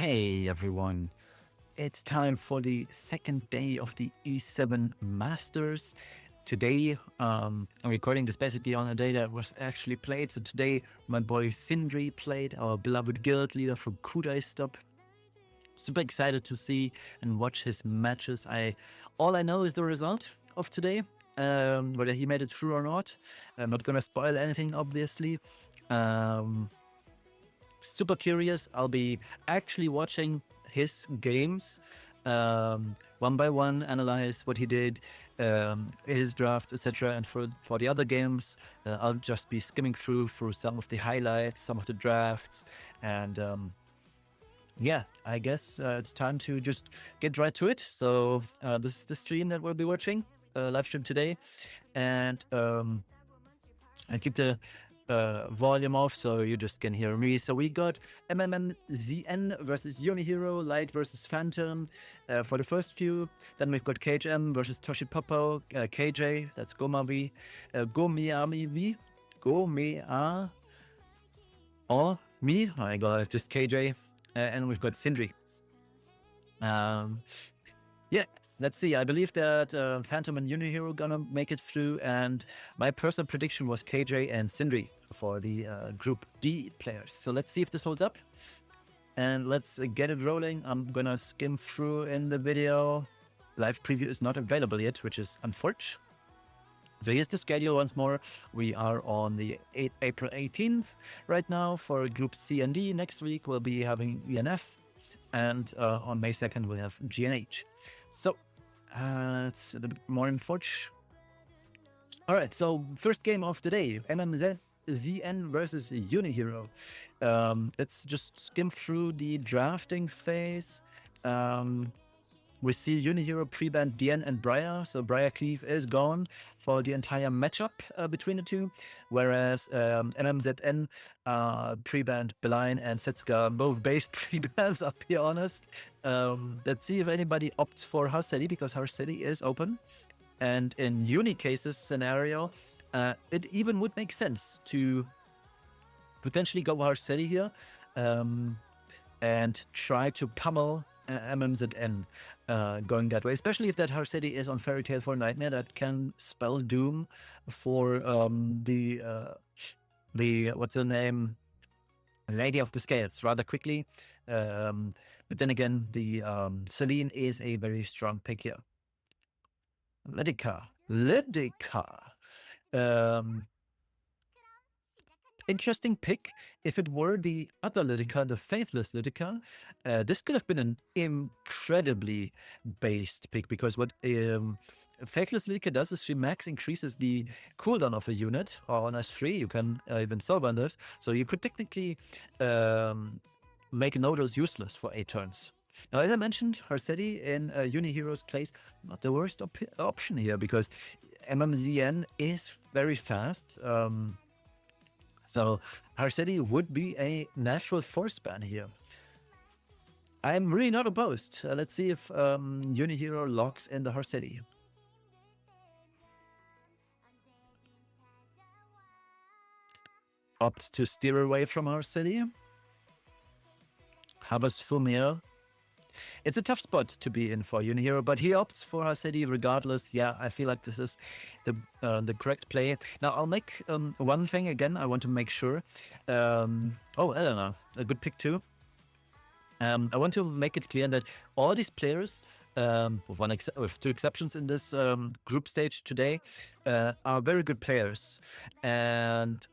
Hey everyone, it's time for the second day of the E7 Masters. Today, I'm recording this basically on a day that was actually played. So today, my boy Sindri played, our beloved guild leader from Kudai Stop. Super excited to see and watch his matches. All I know is the result of today, whether he made it through or not. I'm not gonna spoil anything, obviously. Super curious. I'll be actually watching his games one by one, analyze what he did, his drafts, etc. And for the other games, I'll just be skimming through some of the highlights, some of the drafts, and yeah, I guess it's time to just get right to it. So this is the stream that we'll be watching, live stream today, and I keep the volume off so you just can hear me. So we got MMMZN versus Unihero, Light versus Phantom for the first few. Then we've got KHM versus Toshipopo, KJ, that's Gomavi, Gomiami, Gomea, or me, I got just KJ, and we've got Sindri. Yeah, let's see. I believe that Phantom and Unihero gonna make it through, and my personal prediction was KJ and Sindri for the Group D players. So let's see if this holds up, and let's get it rolling. I'm gonna skim through in the video. Live preview is not available yet, which is unfortunate. So here's the schedule once more. We are on the April 18th right now for Group C and D. Next week we'll be having ENF, and on May 2nd we'll have GNH. So it's a little bit more unfortunate. All right, so first game of the day, MMZN versus Unihero. Let's just skim through the drafting phase. We see Unihero pre-banned DN and Briar, so Briar Cleave is gone for the entire matchup between the two, whereas MMZN pre-banned Beline and Setsuka, both based pre-bans, I'll be honest. Let's see if anybody opts for Harsetti, because Harsetti is open, and in Unicase's scenario, it even would make sense to potentially go Harsetti here and try to pummel MMZN going that way, especially if that Harsetti is on Fairy Tail for Nightmare. That can spell doom for the what's her name, Lady of the Scales, rather quickly. But then again, the Celine is a very strong pick here. Lidica. Interesting pick. If it were the other Lidica, the Faithless Lidica, this could have been an incredibly based pick, because what Faithless Lidica does is she max increases the cooldown of a unit, or on S3 you can even Soulbind this, so you could technically make Nodos useless for 8 turns. Now, as I mentioned, Harsetti in Unihero's place, not the worst option here, because MMZN is very fast. So Harsetti would be a natural force ban here. I'm really not opposed. Let's see if Unihero locks in the Harsetti. Opts to steer away from Harsetti. Habas Fumio. It's a tough spot to be in for Unihero, but he opts for Harsetti regardless. Yeah, I feel like this is the correct play. Now, I'll make one thing again. I want to make sure. Oh, I don't know. A good pick too. I want to make it clear that all these players, with 2 exceptions in this group stage today, are very good players. And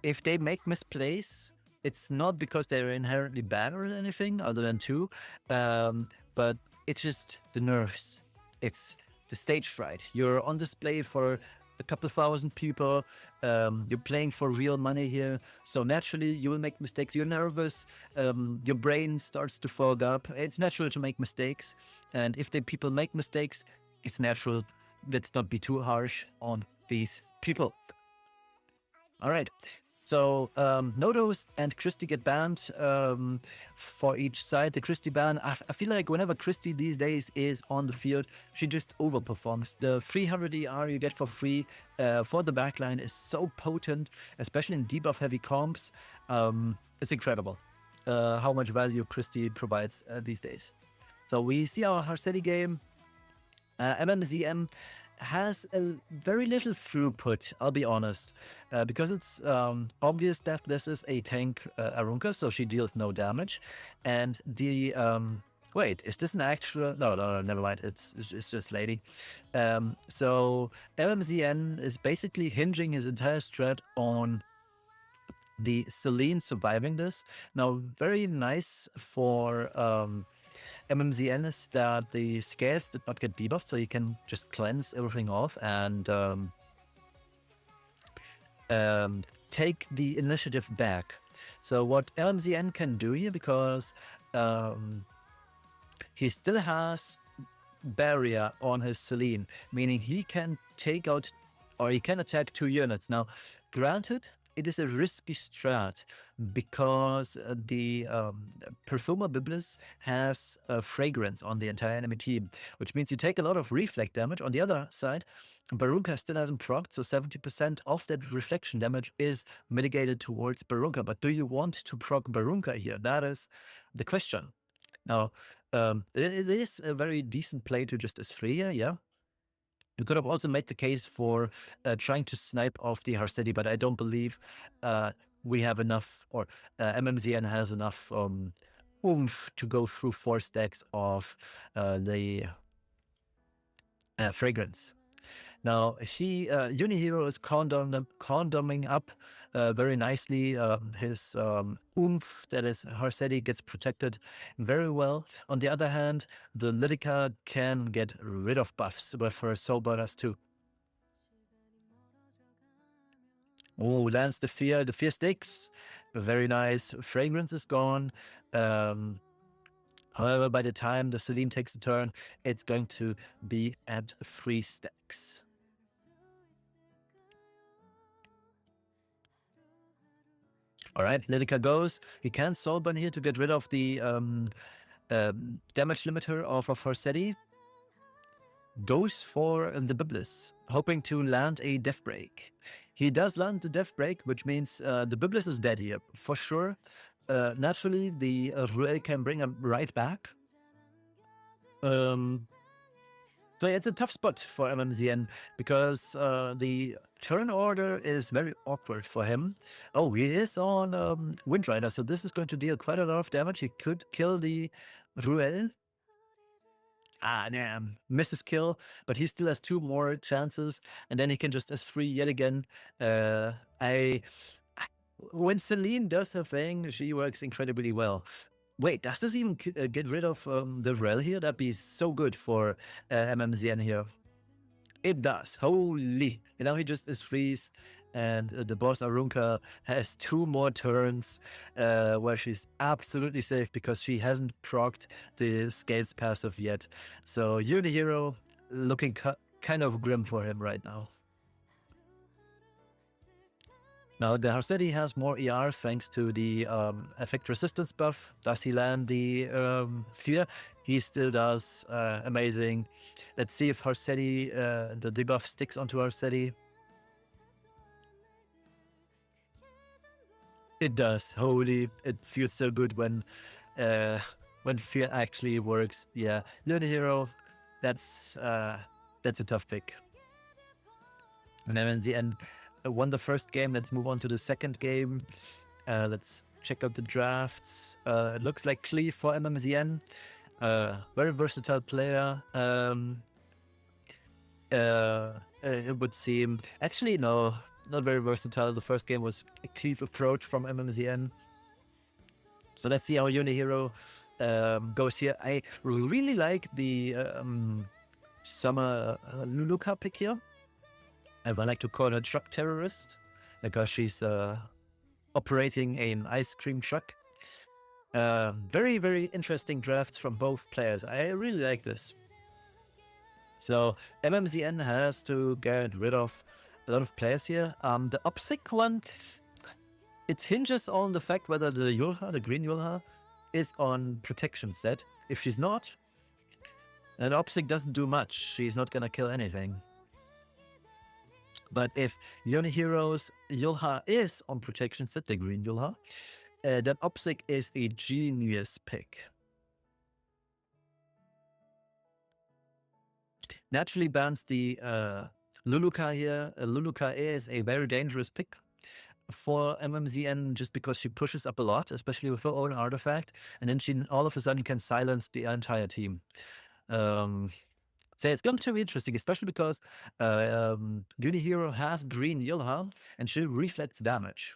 if they make misplays, it's not because they're inherently bad or anything, other than 2, but it's just the nerves. It's the stage fright. You're on display for a couple thousand people. You're playing for real money here, so naturally you will make mistakes. You're nervous. Your brain starts to fog up. It's natural to make mistakes, and if the people make mistakes, it's natural. Let's not be too harsh on these people. All right. So Nodos and Christie get banned for each side. The Christie ban, I feel like whenever Christie these days is on the field, she just overperforms. The 300 ER you get for free for the backline is so potent, especially in debuff heavy comps. It's incredible. how much value Christie provides these days. So we see our Harseti game. MMZM has a very little throughput, I'll be honest, because it's obvious that this is a tank Arunka, so she deals no damage. And the wait, is this an actual? No, never mind. It's just lady. So MMZN is basically hinging his entire strat on the Celine surviving this. Now, very nice for MMZN is that the scales did not get debuffed, so you can just cleanse everything off and take the initiative back. So what MMZN can do here, because he still has barrier on his Celine, meaning he can take out or he can attack 2 units. Now, granted, it is a risky strat because the Perfumer Biblis has a fragrance on the entire enemy team, which means you take a lot of reflect damage. On the other side, Barunka still hasn't procced, so 70% of that reflection damage is mitigated towards Barunka. But do you want to proc Barunka here? That is the question. Now, it is a very decent play to just S3 here, yeah. You could have also made the case for trying to snipe off the Harseti, but I don't believe we have enough, or MMZN has enough oomph to go through 4 stacks of the fragrance. Now, Unihero is condoming up very nicely. His oomph, that is Harseti, gets protected very well. On the other hand, the Lydica can get rid of buffs with her Soul Burners too. Oh, lands the fear sticks. Very nice. Fragrance is gone. However, by the time the Celine takes a turn, it's going to be at 3 stacks. All right, Lydica goes. He can Soulburn here to get rid of the damage limiter of Harseti. Goes for the Biblis, hoping to land a Death Break. He does land the Death Break, which means the Biblis is dead here, for sure. Naturally, the Ruel can bring him right back. So it's a tough spot for MMZN because the turn order is very awkward for him. Oh, he is on Windrider, so this is going to deal quite a lot of damage. He could kill the Ruel. Ah, damn. Misses kill, but he still has 2 more chances, and then he can just S3 yet again. When Celine does her thing, she works incredibly well. Wait, does this even get rid of the Rel here? That'd be so good for MMZN here. It does. Holy. You know, he just is freeze, and the boss Arunka has 2 more turns where she's absolutely safe because she hasn't procced the Scales passive yet. So Unihero looking kind of grim for him right now. Now, the Harseti has more ER thanks to the effect resistance buff. Does he land the fear? He still does. Amazing. Let's see if Harseti, the debuff sticks onto Harseti. It does. Holy, it feels so good when fear actually works. Yeah, Unihero, that's a tough pick. And then in the end, won the first game. Let's move on to the second game. Let's check out the drafts. It looks like Cleve for MMZN. Very versatile player. It would seem. Actually, no, not very versatile. The first game was a Cleve approach from MMZN. So let's see how Unihero goes here. I really like the Summer Luluka pick here. I like to call her truck terrorist because she's operating an ice cream truck. Very, very interesting drafts from both players. I really like this. So MMZN has to get rid of a lot of players here. The Opsic one, it hinges on the fact whether the Yulha, the green Yulha, is on protection set. If she's not, then Opsic doesn't do much. She's not gonna kill anything. But if Unihero's Yulha is on protection set, the green Yulha, that Opsic is a genius pick. Naturally bans the Luluka here. Luluka is a very dangerous pick for MMZN just because she pushes up a lot, especially with her own artifact, and then she all of a sudden can silence the entire team. So it's going to be interesting, especially because Unihero has green Yulha and she reflects damage.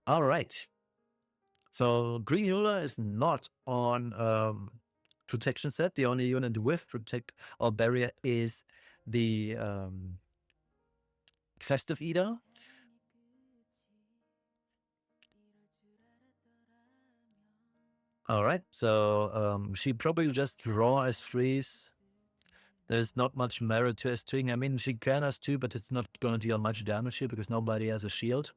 All right. So green Yulha is not on protection set. The only unit with protect or barrier is the Festive Eater. All right, so she probably just raw as freeze. There's not much merit to S2ing. I mean, she can S2, but it's not going to deal much damage here because nobody has a shield.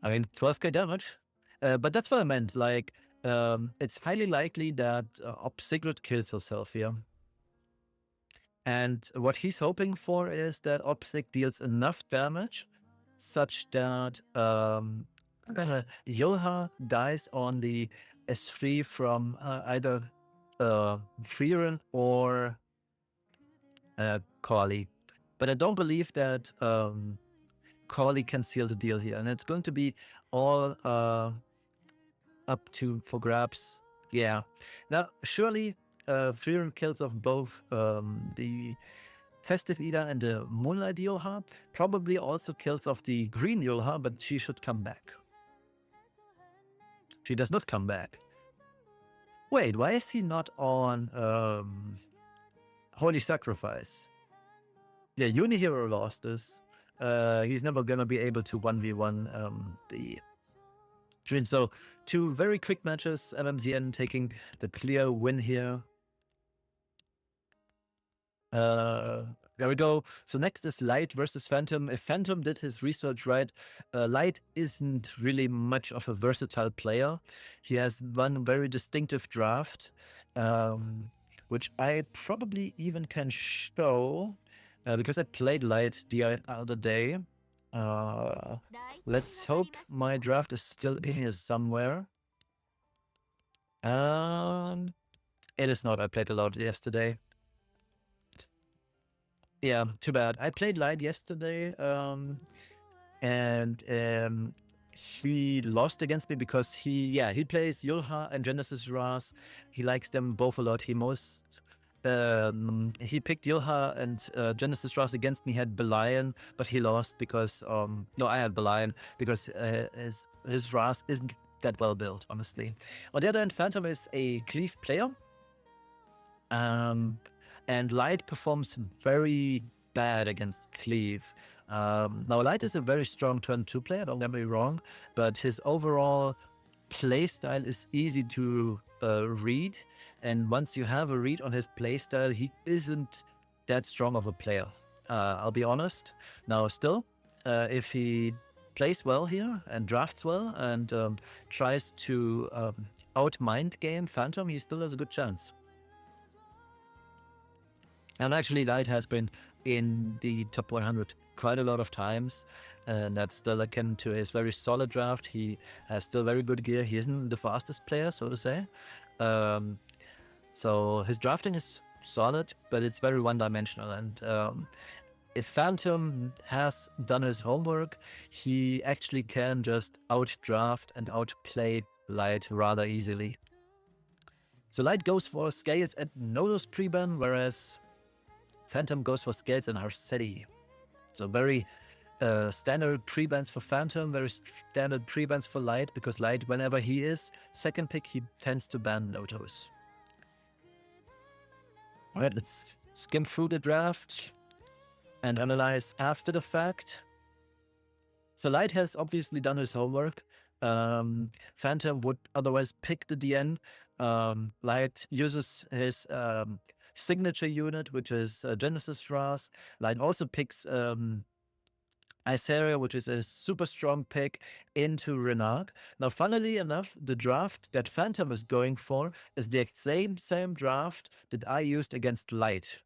I mean, 12k damage. But that's what I meant. Like, it's highly likely that Obsigrid kills herself here. And what he's hoping for is that Opsig deals enough damage such that Yulha dies on the S3 from either Frieren or Corley. But I don't believe that Corley can seal the deal here. And it's going to be all up to for grabs. Yeah. Now, surely Frieren kills off both the Festive Eater and the Moonlight Yulha. Probably also kills off the Green Yulha, but she should come back. She does not come back. Wait, why is he not on Holy Sacrifice? Yeah, Unihero lost this. He's never gonna be able to 1v1 the Trin. So 2 very quick matches, MMZN taking the clear win here. There we go. So next is Light versus Phantom. If Phantom did his research right, Light isn't really much of a versatile player. He has one very distinctive draft, which I probably even can show because I played Light the other day. Let's hope my draft is still in here somewhere. It is not. I played a lot yesterday. Yeah, too bad. I played Light yesterday, and he lost against me because he plays Yulha and Genesis Ras. He likes them both a lot. He picked Yulha and Genesis Ras against me. Had Belian, but he lost because no, I had Belian because his Ras isn't that well built, honestly. On the other hand, Phantom is a Cleave player. And Light performs very bad against Cleave. Now, Light is a very strong turn 2 player, don't get me wrong, but his overall playstyle is easy to read. And once you have a read on his playstyle, he isn't that strong of a player. I'll be honest. Now, still, if he plays well here and drafts well and tries to out-mind game Phantom, he still has a good chance. And actually, Light has been in the top 100 quite a lot of times, and that's still akin to his very solid draft. He has still very good gear. He isn't the fastest player, so to say. So his drafting is solid, but it's very one-dimensional. And if Phantom has done his homework, he actually can just outdraft and outplay Light rather easily. So Light goes for Scales and Nodos pre-ban, whereas Phantom goes for Scales and Arceti. So very standard pre-bans for Phantom, very standard pre-bans for Light, because Light, whenever he is second pick, he tends to ban Notos. Alright, let's skim through the draft and analyze after the fact. So Light has obviously done his homework. Phantom would otherwise pick the DN. Light uses his signature unit, which is Genesis Ras. Light also picks Iseria, which is a super strong pick, into Renard. Now, funnily enough, the draft that Phantom is going for is the same draft that I used against Light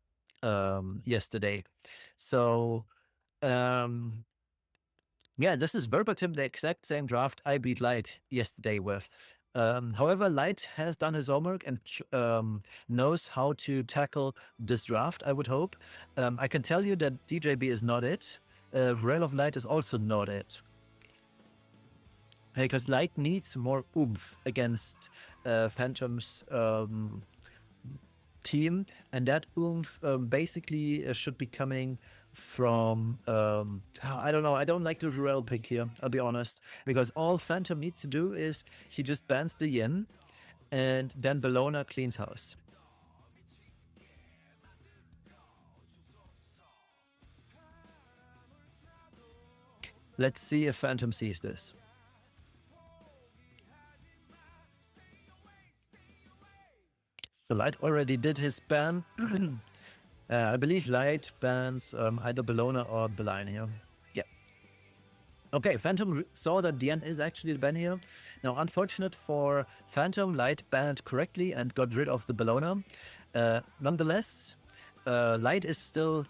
yesterday. So Yeah, this is verbatim the exact same draft I beat Light yesterday with. However, Light has done his homework and knows how to tackle this draft, I would hope. I can tell you that DJB is not it. Rail of Light is also not it. Because Light needs more oomph against Phantom's team, and that oomph basically should be coming from I don't know. I don't like the Ruel pick here, I'll be honest, because all Phantom needs to do is he just bans the Yin, and then Bellona cleans house. Let's see if Phantom sees this. So Light already did his ban. I believe Light bans either Bellona or Beline here. Yeah. Okay, Phantom saw that DN is actually the ban here. Now, unfortunate for Phantom, Light banned correctly and got rid of the Bellona. Nonetheless, Light is still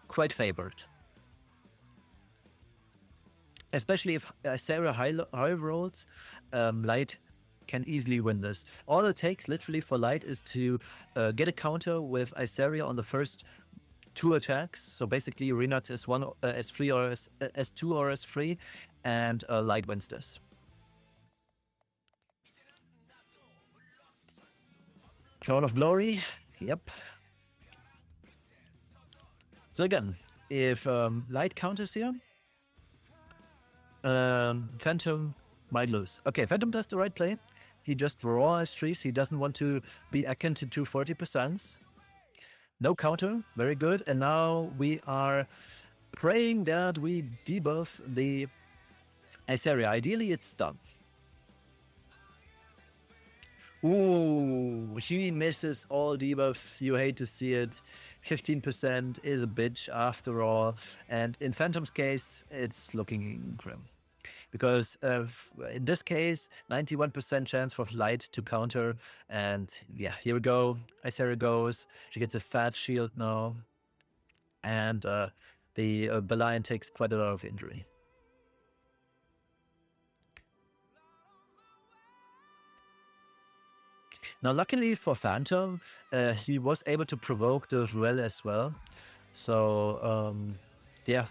quite favored. Especially if Sarah high rolls, Light can easily win this. All it takes literally for Light is to get a counter with Isaria on the first 2 attacks. So basically Renux S1, S3 or S2 or S3, and Light wins this. Crown of Glory, yep. So again, if Light counters here, Phantom might lose. Okay, Phantom does the right play. He just raw S3s. He doesn't want to be akin to 240%. No counter, very good. And now we are praying that we debuff the Isaria. Ideally, it's done. Ooh, he misses all debuffs. You hate to see it. 15% is a bitch after all. And in Phantom's case, it's looking grim. Because in this case, 91% chance for Light to counter. And yeah, here we go. Isaria goes. She gets a fat shield now. And the Belian takes quite a lot of injury. Now, luckily for Phantom, he was able to provoke the Ruel as well. So, yeah,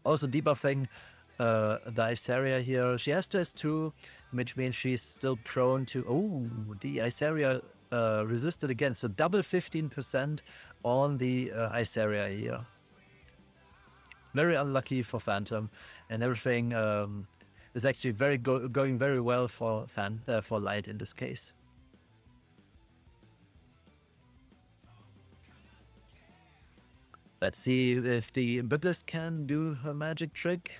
also debuffing the Isaria here. She has to S2, which means she's still prone to... Oh, the Isaria resisted again. So double 15% on the Isaria here. Very unlucky for Phantom, and everything is actually going very well for Light in this case. Let's see if the Biblis can do her magic trick.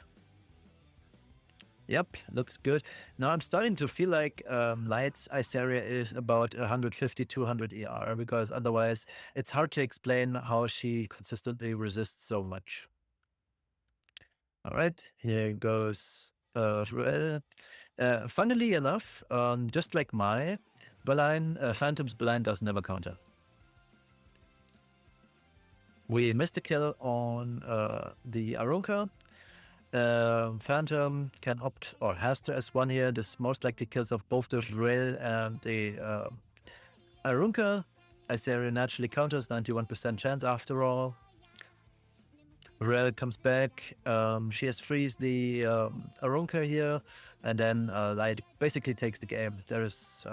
Yep, looks good. Now I'm starting to feel like Light's Isaria is about 150-200 ER, because otherwise it's hard to explain how she consistently resists so much. All right, here goes Ruel. Funnily enough, just like my Beline, Phantom's Beline does never counter. We missed a kill on the Arunka. Phantom can opt or has to S1 here. This most likely kills off both the Ruel and the Arunka. Isaria naturally counters, 91% chance after all. Ruel comes back. She has freeze the Arunka here, and then Light basically takes the game. There is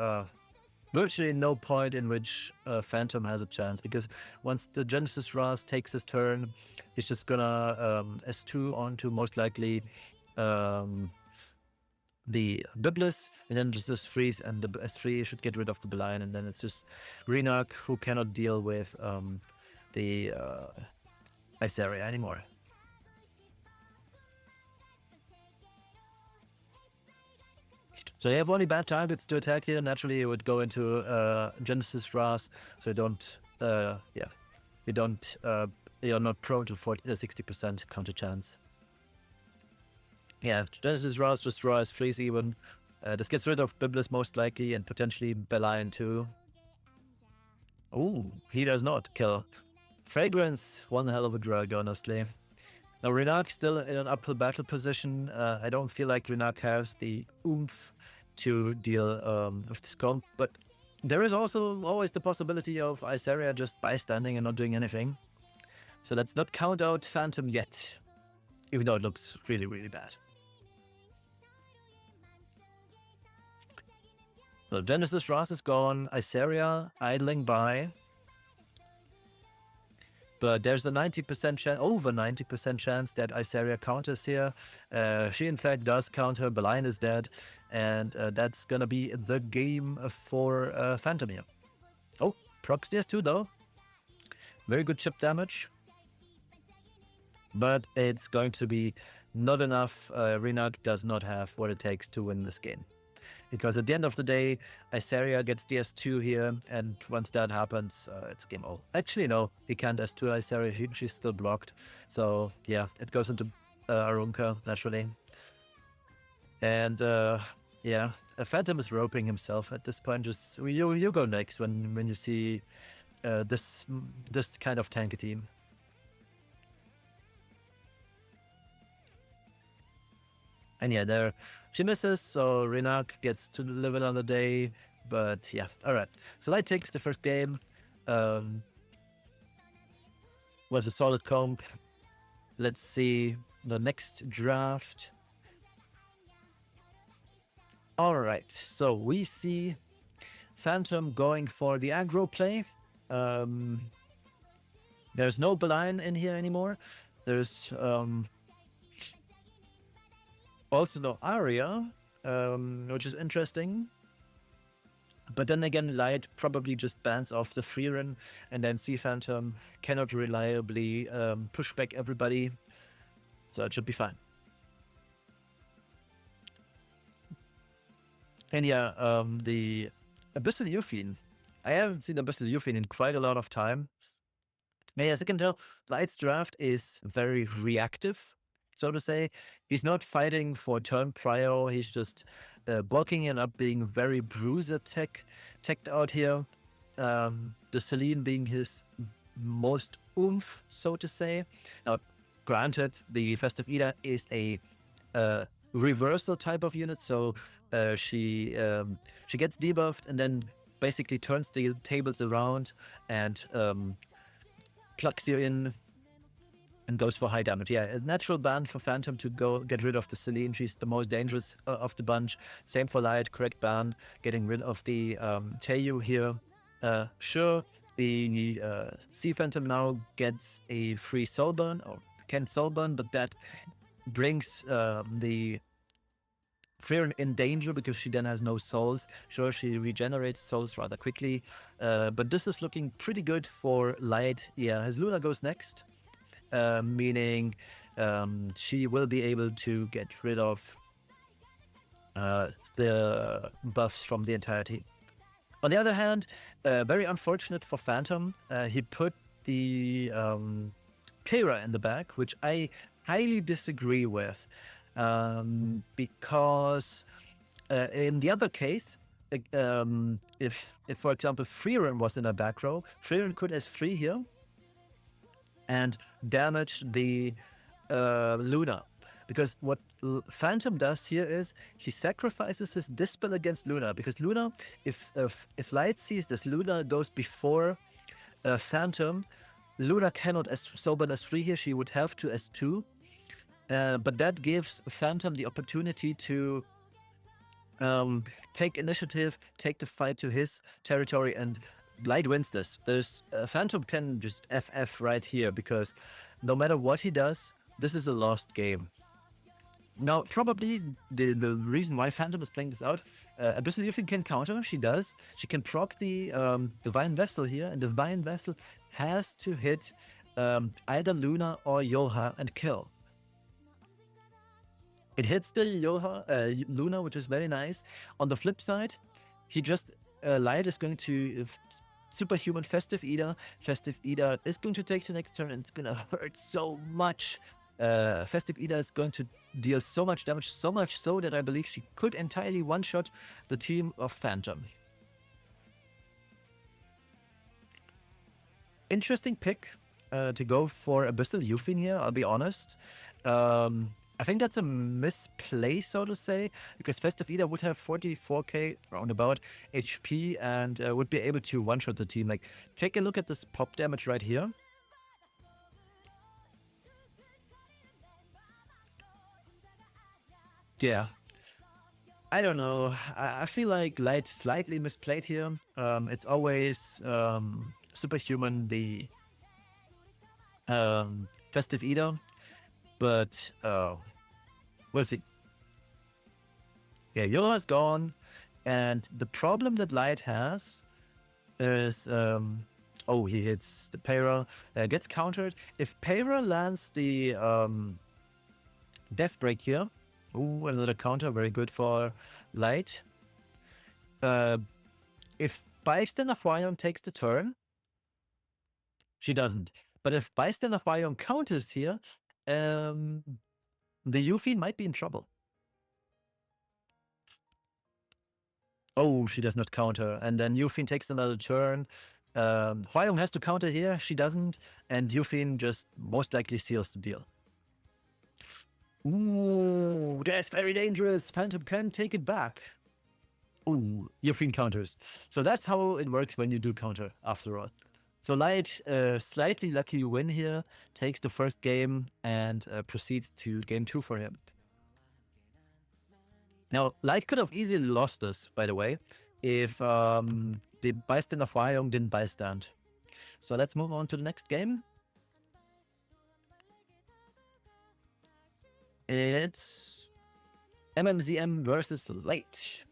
virtually no point in which Phantom has a chance, because once the Genesis Ras takes his turn, he's just gonna S2 onto most likely the Biblis, and then just freeze, and the S3 should get rid of the Belian, and then it's just Renark who cannot deal with the Isaria anymore. So you have only bad targets to attack here. Naturally, you would go into Genesis Ras, so you don't, you're not prone to 60% counter chance. Yeah, Genesis Ras just Ras freeze even. This gets rid of Biblis most likely, and potentially Belian too. Oh, he does not kill. Fragrance, one hell of a drug, honestly. Now, Renak still in an uphill battle position. I don't feel like Renak has the oomph to deal with this comp, but there is also always the possibility of Iseria just bystanding and not doing anything. So let's not count out Phantom yet, even though it looks really, really bad. So Genesis Ras is gone, Iseria idling by. But there's a 90% chance, over 90% chance that Iseria counters here. She in fact does counter, Beline is dead, and that's gonna be the game for Phantom here. Oh, procs DS2 though. Very good chip damage. But it's going to be not enough. Renak does not have what it takes to win this game. Because at the end of the day, Iseria gets DS2 here, and once that happens, it's game over. Actually, no, he can't S2 Iseria, she's still blocked. So, yeah, it goes into Arunka, naturally. And, yeah, Phantom is roping himself at this point. Just you go next when you see this kind of tanky team. And yeah, there she misses, so Renak gets to live another day. But yeah, all right. So Light takes the first game. Was a solid comp. Let's see the next draft. All right, so we see Phantom going for the aggro play. There's no Beline in here anymore. There's also no Aria, which is interesting. But then again, Light probably just bans off the free run, and then Sea Phantom cannot reliably push back everybody. So it should be fine. And yeah, the Abyssal Euphine. I haven't seen Abyssal Euphine in quite a lot of time. Yeah, as you can tell, Light's draft is very reactive, so to say. He's not fighting for turn prior, he's just blocking and up, being very bruiser teched out here. The Celine being his most oomph, so to say. Now, granted, the Festive Eater is a reversal type of unit, so she gets debuffed and then basically turns the tables around and plucks you in and goes for high damage. Yeah, a natural ban for Phantom to go get rid of the Celine. She's the most dangerous of the bunch. Same for Light, correct ban, getting rid of the Teiyu here. Sure, the Sea Phantom now gets a free soul burn, or can soul burn, but that brings the Freeran in danger because she then has no souls. Sure, she regenerates souls rather quickly, but this is looking pretty good for Light. Yeah, his Luna goes next, meaning she will be able to get rid of the buffs from the entire team. On the other hand, very unfortunate for Phantom, he put the Keira in the back, which I highly disagree with. Because in the other case, if for example Freeran was in a back row, Freeran could S3 here and damage the Luna. Because what Phantom does here is he sacrifices his Dispel against Luna, because Luna, if Light sees this, Luna goes before Phantom. Luna cannot sober S3 here, she would have to S2. But that gives Phantom the opportunity to take initiative, take the fight to his territory, and Light wins this. There's Phantom can just FF right here, because no matter what he does, this is a lost game. Now, probably the reason why Phantom is playing this out, Abyssal Euphine can counter, she does. She can proc the Divine Vessel here, and Divine Vessel has to hit either Luna or Yoha and kill. It hits the Luna, which is very nice. On the flip side, he just Light is going to superhuman Festive Eater. Festive Eater is going to take the next turn, and it's going to hurt so much. Festive Eater is going to deal so much damage, so much so that I believe she could entirely one-shot the team of Phantom. Interesting pick. to go for Abyssal Yufin here, I'll be honest. I think that's a misplay, so to say, because Festive Eater would have 44k roundabout HP and would be able to one-shot the team. Like, take a look at this pop damage right here. Yeah. I don't know. I feel like Light slightly misplayed here. It's always Superhuman, the Festive Eater, but we'll see. Yeah, Yola's gone, and the problem that Light has is oh, he hits the Para, gets countered. If Para lands the Death Break here, ooh, another counter, very good for Light. If Bystander Aquarium takes the turn, she doesn't. But if Bystander Aquarium counters here, the Yuffie might be in trouble. Oh, she does not counter. And then Yufin takes another turn. Hwyong has to counter here. She doesn't. And Yufin just most likely seals the deal. Ooh, that's very dangerous. Phantom can take it back. Ooh, Yufin counters. So that's how it works when you do counter, after all. So Light, slightly lucky win here, takes the first game and proceeds to game 2 for him. Now, Light could have easily lost this, by the way, if the bystander of Hwyong didn't bystand. So let's move on to the next game. It's MMZM versus Light.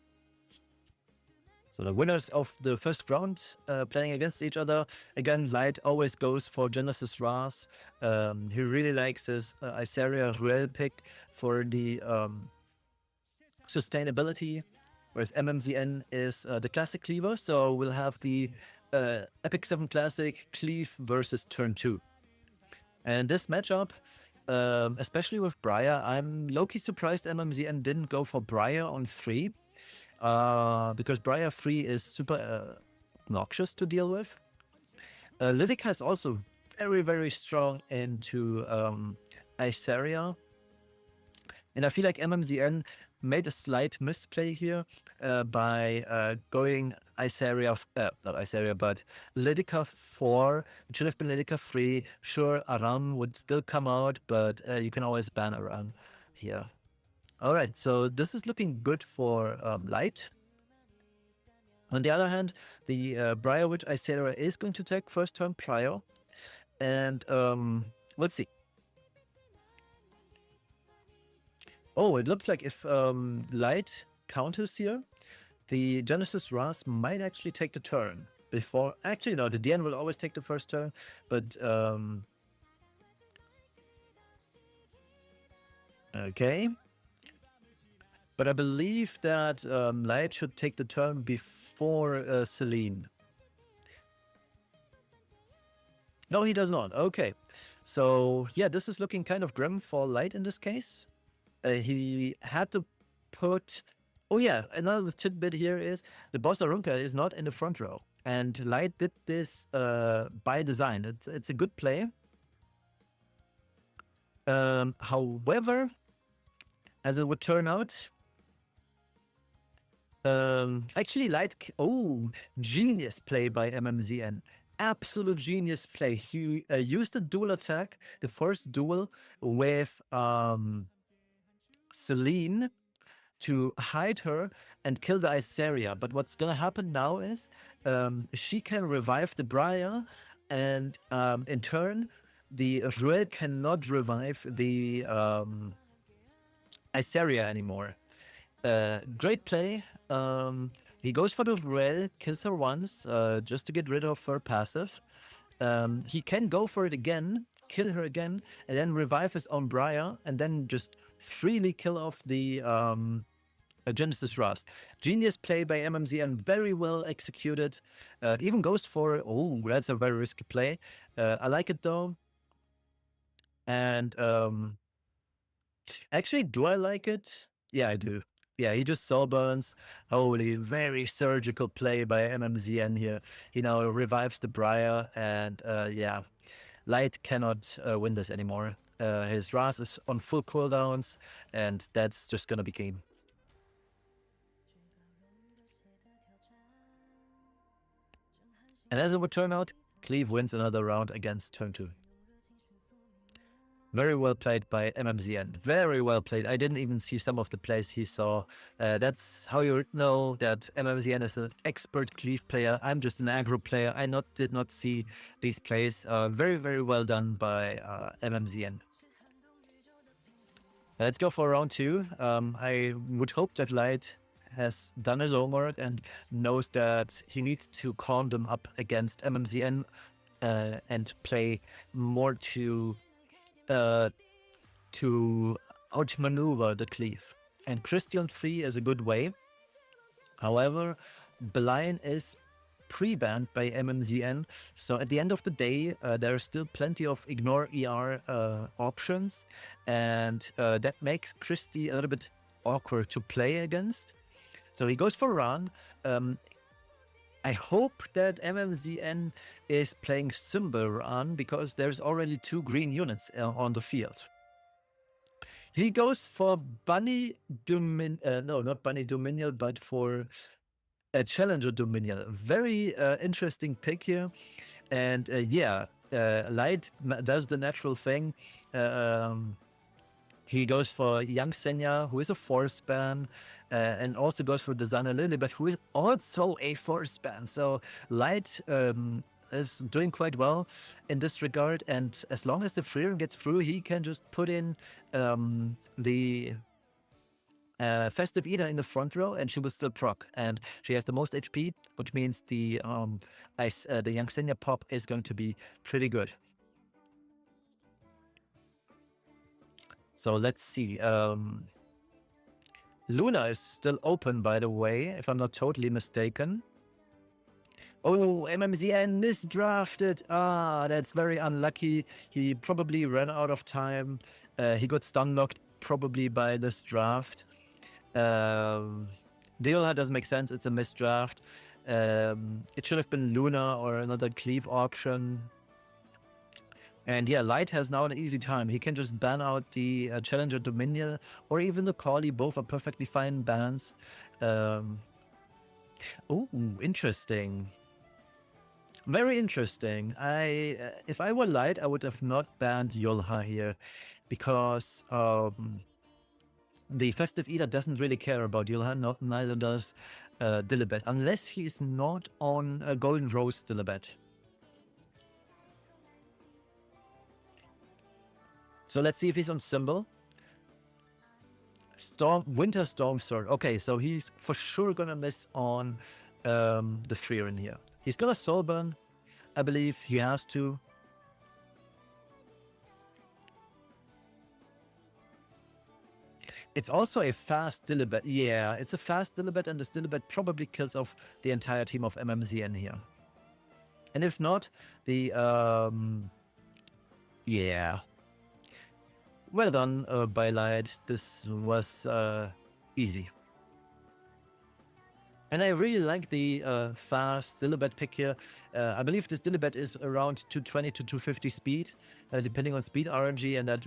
So the winners of the first round playing against each other. Again, Light always goes for Genesis Ras. He really likes his Iseria Ruel pick for the sustainability, whereas MMZN is the classic cleaver. So we'll have the Epic 7 Classic cleave versus turn 2. And this matchup, especially with Briar, I'm low-key surprised MMZN didn't go for Briar on 3. Because Briar 3 is super obnoxious to deal with. Lydica is also very, very strong into Iseria. And I feel like MMZN made a slight misplay here by going Iseria, not Iseria, but Lydica 4. It should have been Lydica 3. Sure, Aram would still come out, but you can always ban Aram here. All right, so this is looking good for Light. On the other hand, the Briar Witch Iseria is going to take first turn prior. And let's see. Oh, it looks like if Light counters here, the Genesis Ras might actually take the turn before. Actually, no, the DN will always take the first turn, but okay. But I believe that Light should take the turn before Celine. No, he does not. Okay. So, yeah, this is looking kind of grim for Light in this case. He had to put... Oh, yeah, another tidbit here is the Boss Arunca is not in the front row. And Light did this by design. It's a good play. However, as it would turn out... actually, Light... Oh, genius play by MMZN. Absolute genius play. He used the dual attack, the first duel, with Celine to hide her and kill the Iseria. But what's gonna happen now is she can revive the Briar, and in turn, the Ruel cannot revive the Iseria anymore. Great play. He goes for the Ruel, kills her once, just to get rid of her passive. He can go for it again, kill her again, and then revive his own Briar, and then just freely kill off the Genesis Ras. Genius play by MMZN, very well executed. It even goes for, oh, that's a very risky play. I like it though. And actually, do I like it? Yeah, I do. Yeah, he just soul burns. Holy, very surgical play by MMZN here. He now revives the Briar, and yeah, Light cannot win this anymore. His Ras is on full cooldowns, and that's just gonna be game. And as it would turn out, Cleve wins another round against turn 2. Very well played by MMZN. Very well played. I didn't even see some of the plays he saw. That's how you know that MMZN is an expert Cleve player. I'm just an aggro player. I did not see these plays. Very, very well done by MMZN. Let's go for round 2. I would hope that Light has done his homework and knows that he needs to calm them up against MMZN and play more to outmaneuver the Cleve. And Christian 3 is a good way. However, Blind is pre-banned by MMZN, so at the end of the day, there are still plenty of ignore ER options, and that makes Christy a little bit awkward to play against. So he goes for Ran. I hope that MMZN is playing Symbol Ran, because there's already 2 green units on the field. He goes for Bunny Dominion, no, not Bunny Dominion, but for a Challenger Dominion. Very interesting pick here. And yeah, Light does the natural thing. He goes for Young Senya, who is a force ban, and also goes for Desana Lilibet, who is also a force ban. So Light is doing quite well in this regard, and as long as the Freer gets through, he can just put in the Festive Eater in the front row, and she will still proc. And she has the most HP, which means the Young Senya pop is going to be pretty good. So let's see. Luna is still open, by the way, if I'm not totally mistaken. Oh, MMZN misdrafted. Ah, that's very unlucky. He probably ran out of time. He got stun locked probably by this draft. Deola doesn't make sense. It's a misdraft. It should have been Luna or another Cleve option. And yeah, Light has now an easy time. He can just ban out the Challenger Dominion or even the Callie. Both are perfectly fine bans. Oh, interesting. Very interesting. If I were Light, I would have not banned Yolha here, because the Festive Eater doesn't really care about Yolha, neither does Dilibet, unless he's not on a Golden Rose Dilibet. So let's see if he's on Symbol. Winter Storm Sword. Okay, so he's for sure gonna miss on the Freer in here. He's gonna Soul Burn. I believe he has to. It's also a fast Dilibet. Yeah, it's a fast Dilibet, and this Dilibet probably kills off the entire team of MMZN here. And if not, the yeah. Well done by Light. This was easy. And I really like the fast Dilibet pick here. I believe this Dilibet is around 220 to 250 speed, depending on speed RNG, and that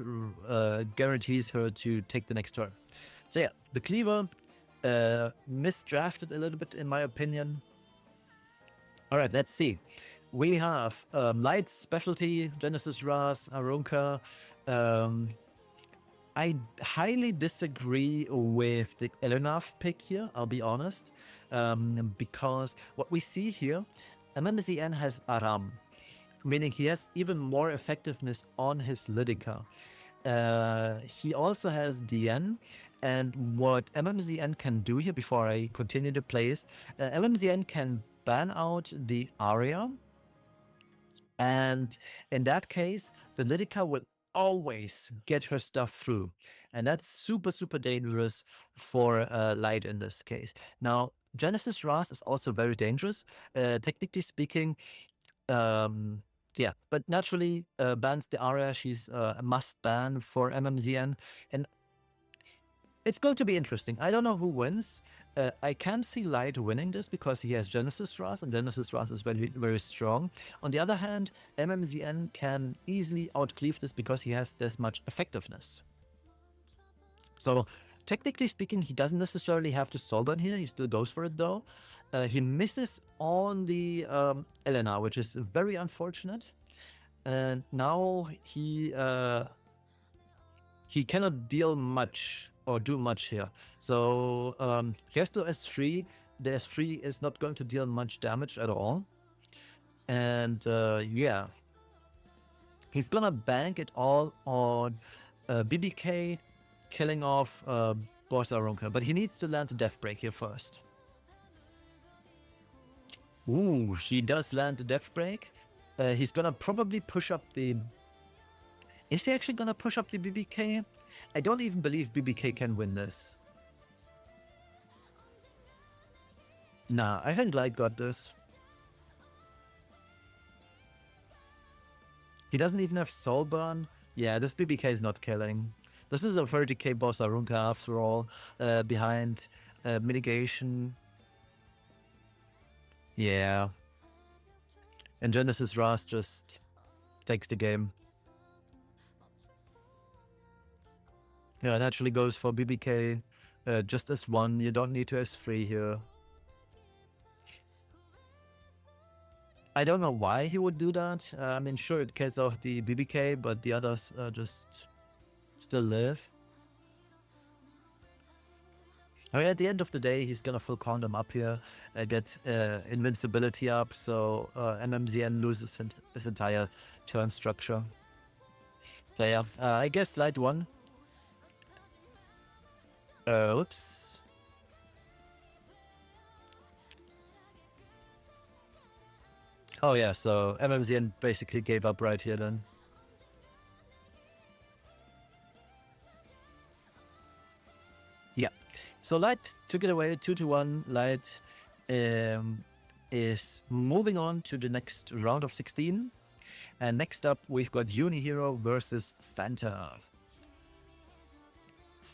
guarantees her to take the next turn. So yeah, the Cleaver misdrafted a little bit, in my opinion. All right, let's see. We have Light's specialty, Genesis Ras, Arunka. I highly disagree with the Elenav pick here, I'll be honest, because what we see here, MMZN has Aram, meaning he has even more effectiveness on his Lydica. He also has DN, and what MMZN can do here, before I continue the plays, MMZN can ban out the Aria, and in that case, the Lydica will always get her stuff through, and that's super dangerous for Light in this case. Now Genesis Ras is also very dangerous, technically speaking. Yeah, but naturally bans the Aria. She's a must ban for MMZN, and it's going to be interesting. I don't know who wins. I can see Light winning this because he has Genesis Ras, and Genesis Ras is very, very strong. On the other hand, MMZN can easily outcleave this because he has this much effectiveness. So, technically speaking, he doesn't necessarily have to Soulburn here. He still goes for it though. He misses on the Elena, which is very unfortunate. And now he cannot deal much or do much here. So he has to S3. The S3 is not going to deal much damage at all. And yeah, he's gonna bank it all on BBK killing off Borsarunka, but he needs to land the Death Break here first. Ooh, he does land the Death Break. He's gonna probably push up the... Is he actually gonna push up the BBK? I don't even believe BBK can win this. Nah, I think Light got this. He doesn't even have Soulburn. Yeah, this BBK is not killing. This is a 30k boss Arunka after all, behind mitigation. Yeah. And Genesis Ras just takes the game. Yeah, it actually goes for BBK just S1. You don't need to S3 here. I don't know why he would do that. I mean, sure, it kills off the BBK, but the others just still live. I mean, at the end of the day, he's gonna full condom up here, get invincibility up, so MMZN loses his entire turn structure. So yeah, I guess Light won. Oops. Oh yeah, so MMZN basically gave up right here then. Yeah. So Light took it away 2-1. Light is moving on to the next round of 16. And next up, we've got Unihero versus Fanta.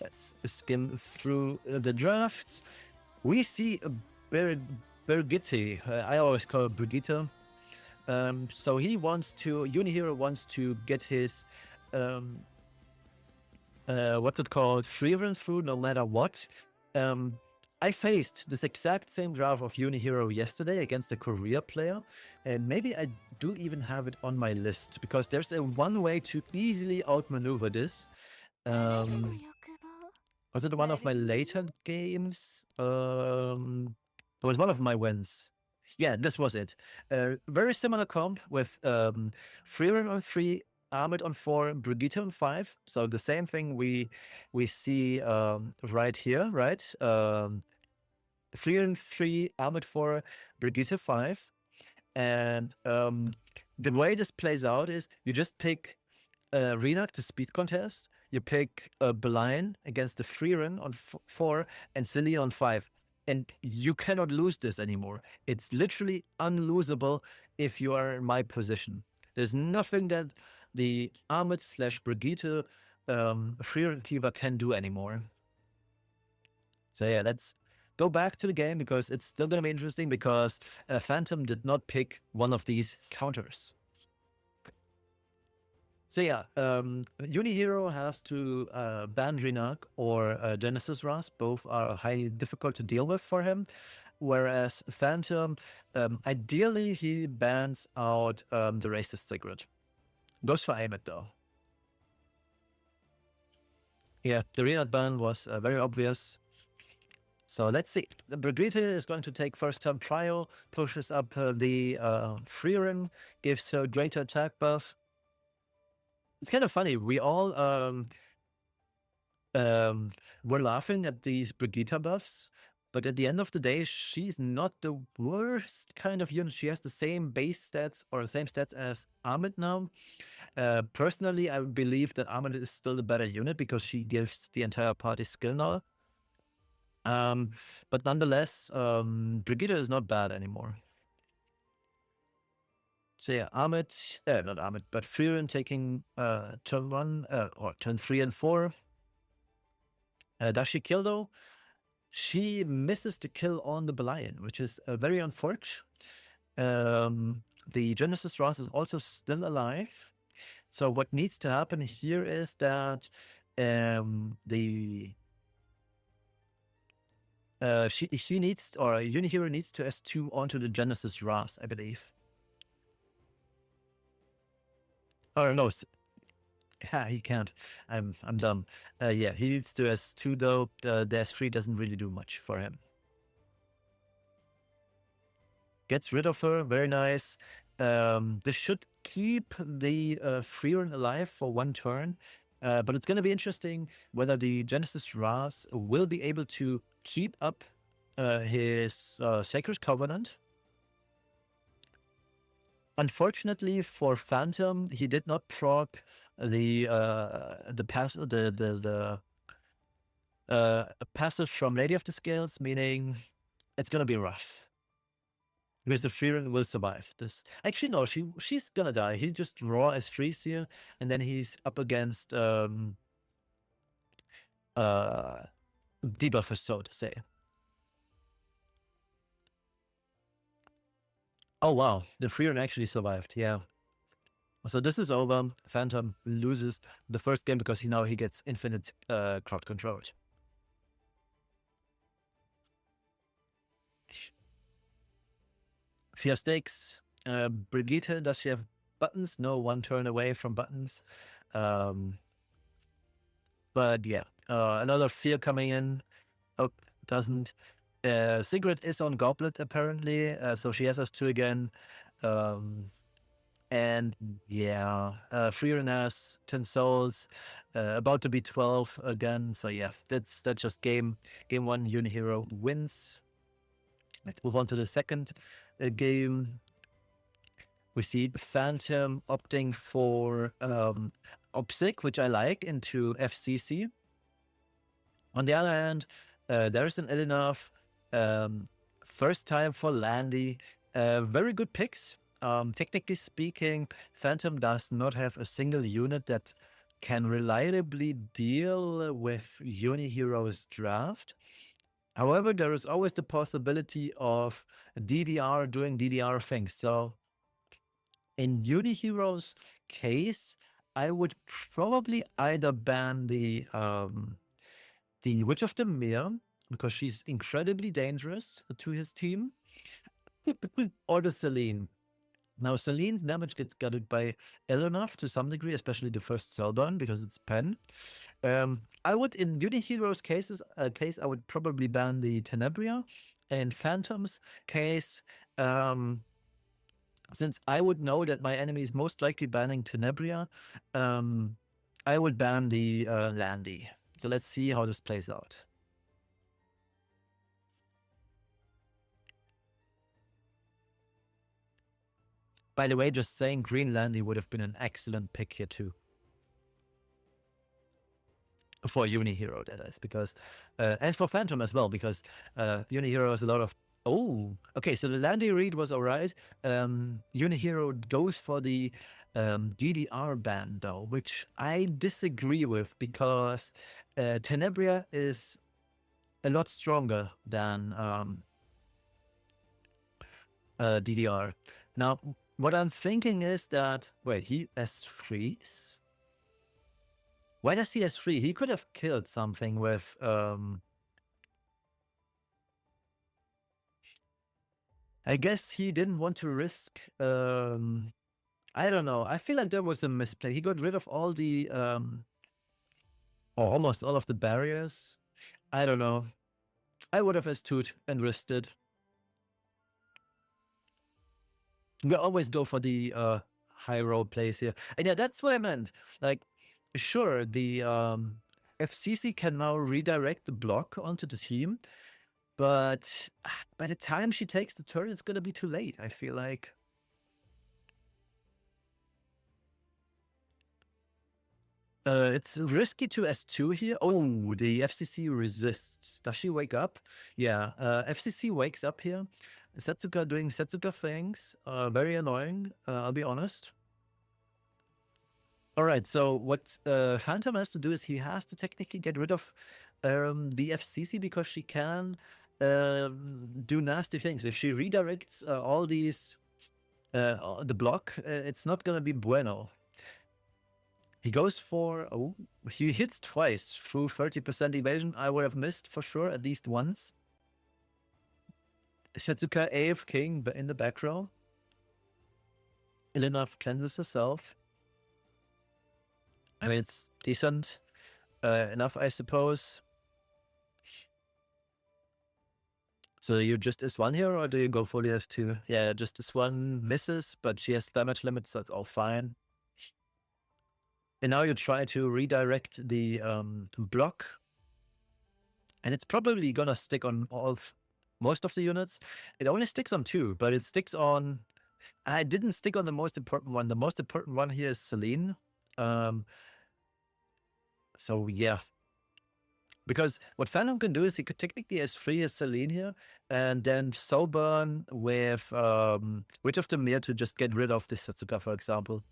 Let's skim through the drafts. We see a Brigitte. I always call it Brigitte. So Unihero wants to get his what's it called, free run through no matter what. I faced this exact same draft of Unihero yesterday against a Korea player, and maybe I do even have it on my list because there's a one way to easily outmaneuver this. Was it one of my later games? It was one of my wins. Yeah, this was it. Very similar comp with Freeman on 3, Armored on 4, Brigitte on 5. So the same thing we see right here, right? 3 and 3, Armored 4, Brigitte 5. And the way this plays out is you just pick Rena to speed contest. You pick Blind against the Freerun on 4 and Silly on 5. And you cannot lose this anymore. It's literally unlosable if you are in my position. There's nothing that the Armored / Brigitte Freerun Cleaver can do anymore. So yeah, let's go back to the game because it's still going to be interesting because Phantom did not pick one of these counters. So yeah, Unihero has to ban Renak or Genesis Ras. Both are highly difficult to deal with for him. Whereas Phantom, ideally he bans out the Racist Secret. Goes for Amit though. Yeah, the Renak ban was very obvious. So let's see. The Brigitte is going to take first turn trial, pushes up the Freerin, gives her greater attack buff. It's kind of funny. We all were laughing at these Brigitte buffs, but at the end of the day, she's not the worst kind of unit. She has the same base stats or the same stats as Ahmed now. Personally, I believe that Ahmed is still the better unit because she gives the entire party skill now. But nonetheless, Brigitte is not bad anymore. So yeah, not Ahmed, but Freerin taking turn 1 or turn 3 and 4. Does she kill though? She misses the kill on the Belian, which is very unfortunate. The Genesis Ross is also still alive. So what needs to happen here is that the she needs, or Unihero needs to S2 onto the Genesis Ross, I believe. Or no, yeah, he can't. I'm dumb. Yeah, he needs to S2 though. The S3 doesn't really do much for him. Gets rid of her, very nice. This should keep the Freeran alive for one turn. But it's going to be interesting whether the Genesis Ras will be able to keep up his Sacred Covenant. Unfortunately for Phantom, he did not proc the passive from Lady of the Scales, meaning it's going to be rough. Because the Freeran will survive this. Actually, no, she's gonna die. He just raw as freeze here, and then he's up against debuffers, so to say. Oh wow, the Freeran actually survived. Yeah. So this is over. Phantom loses the first game because he gets infinite crowd control. Fear stakes. Brigitte, does she have buttons? No, one turn away from buttons. But yeah, another fear coming in. Oh, doesn't. Sigrid is on Goblet apparently, so she has us two again. And yeah, Freeran has 10 souls, about to be 12 again. So yeah, that's just game one. Unihero wins. Let's move on to the second game. We see Phantom opting for Opsic, which I like, into FCC. On the other hand, there's an Elinov. First time for Landy. Very good picks. Technically speaking, Phantom does not have a single unit that can reliably deal with Unihero's draft. However, there is always the possibility of DDR doing DDR things. So in Unihero's case, I would probably either ban the Witch of the Mere, because she's incredibly dangerous to his team, or the Selene. Now, Selene's damage gets gutted by Eleanor to some degree, especially the first Celdon, because it's pen. I would, in Unihero's case, I would probably ban the Tenebria. And in Phantom's case, since I would know that my enemy is most likely banning Tenebria, I would ban the Landy. So let's see how this plays out. By the way, just saying Green Landy would have been an excellent pick here too. For Unihero, that is, because and for Phantom as well, because Unihero has a lot of. Oh, okay. So the Landy read was alright. Unihero goes for the DDR ban though, which I disagree with, because Tenebria is a lot stronger than DDR. Now, what I'm thinking is that wait, he S3s. Why does he S3? He could have killed something with I guess he didn't want to risk I don't know. I feel like there was a misplay. He got rid of all the or almost all of the barriers. I don't know. I would have S2'd and risked it. We always go for the high roll plays here. And yeah, that's what I meant. Like, sure, the FCC can now redirect the block onto the team, but by the time she takes the turn, it's gonna be too late, I feel like. It's risky to S2 here. Oh, the FCC resists. Does she wake up? Yeah, FCC wakes up here. Setsuka doing Setsuka things. Very annoying, I'll be honest. All right, so what Phantom has to do is he has to technically get rid of the FCC because she can do nasty things. If she redirects all these, the block, it's not gonna be bueno. He goes for, oh, he hits twice through 30% evasion. I would have missed for sure at least once. Setsuka AFKing in the back row. Elena cleanses herself. I mean, it's decent enough, I suppose. So you just S1 here, or do you go fully S2? Yeah, just S1 misses, but she has damage limit, so it's all fine. And now you try to redirect the block. And it's probably gonna stick on most of the units. It only sticks on 2, but it sticks on... I didn't stick on the most important one. The most important one here is Celine. So yeah. Because what Phantom can do is he could technically S3 as Celine here, and then Soulburn with Witch of the Mere to just get rid of this Setsuka, for example.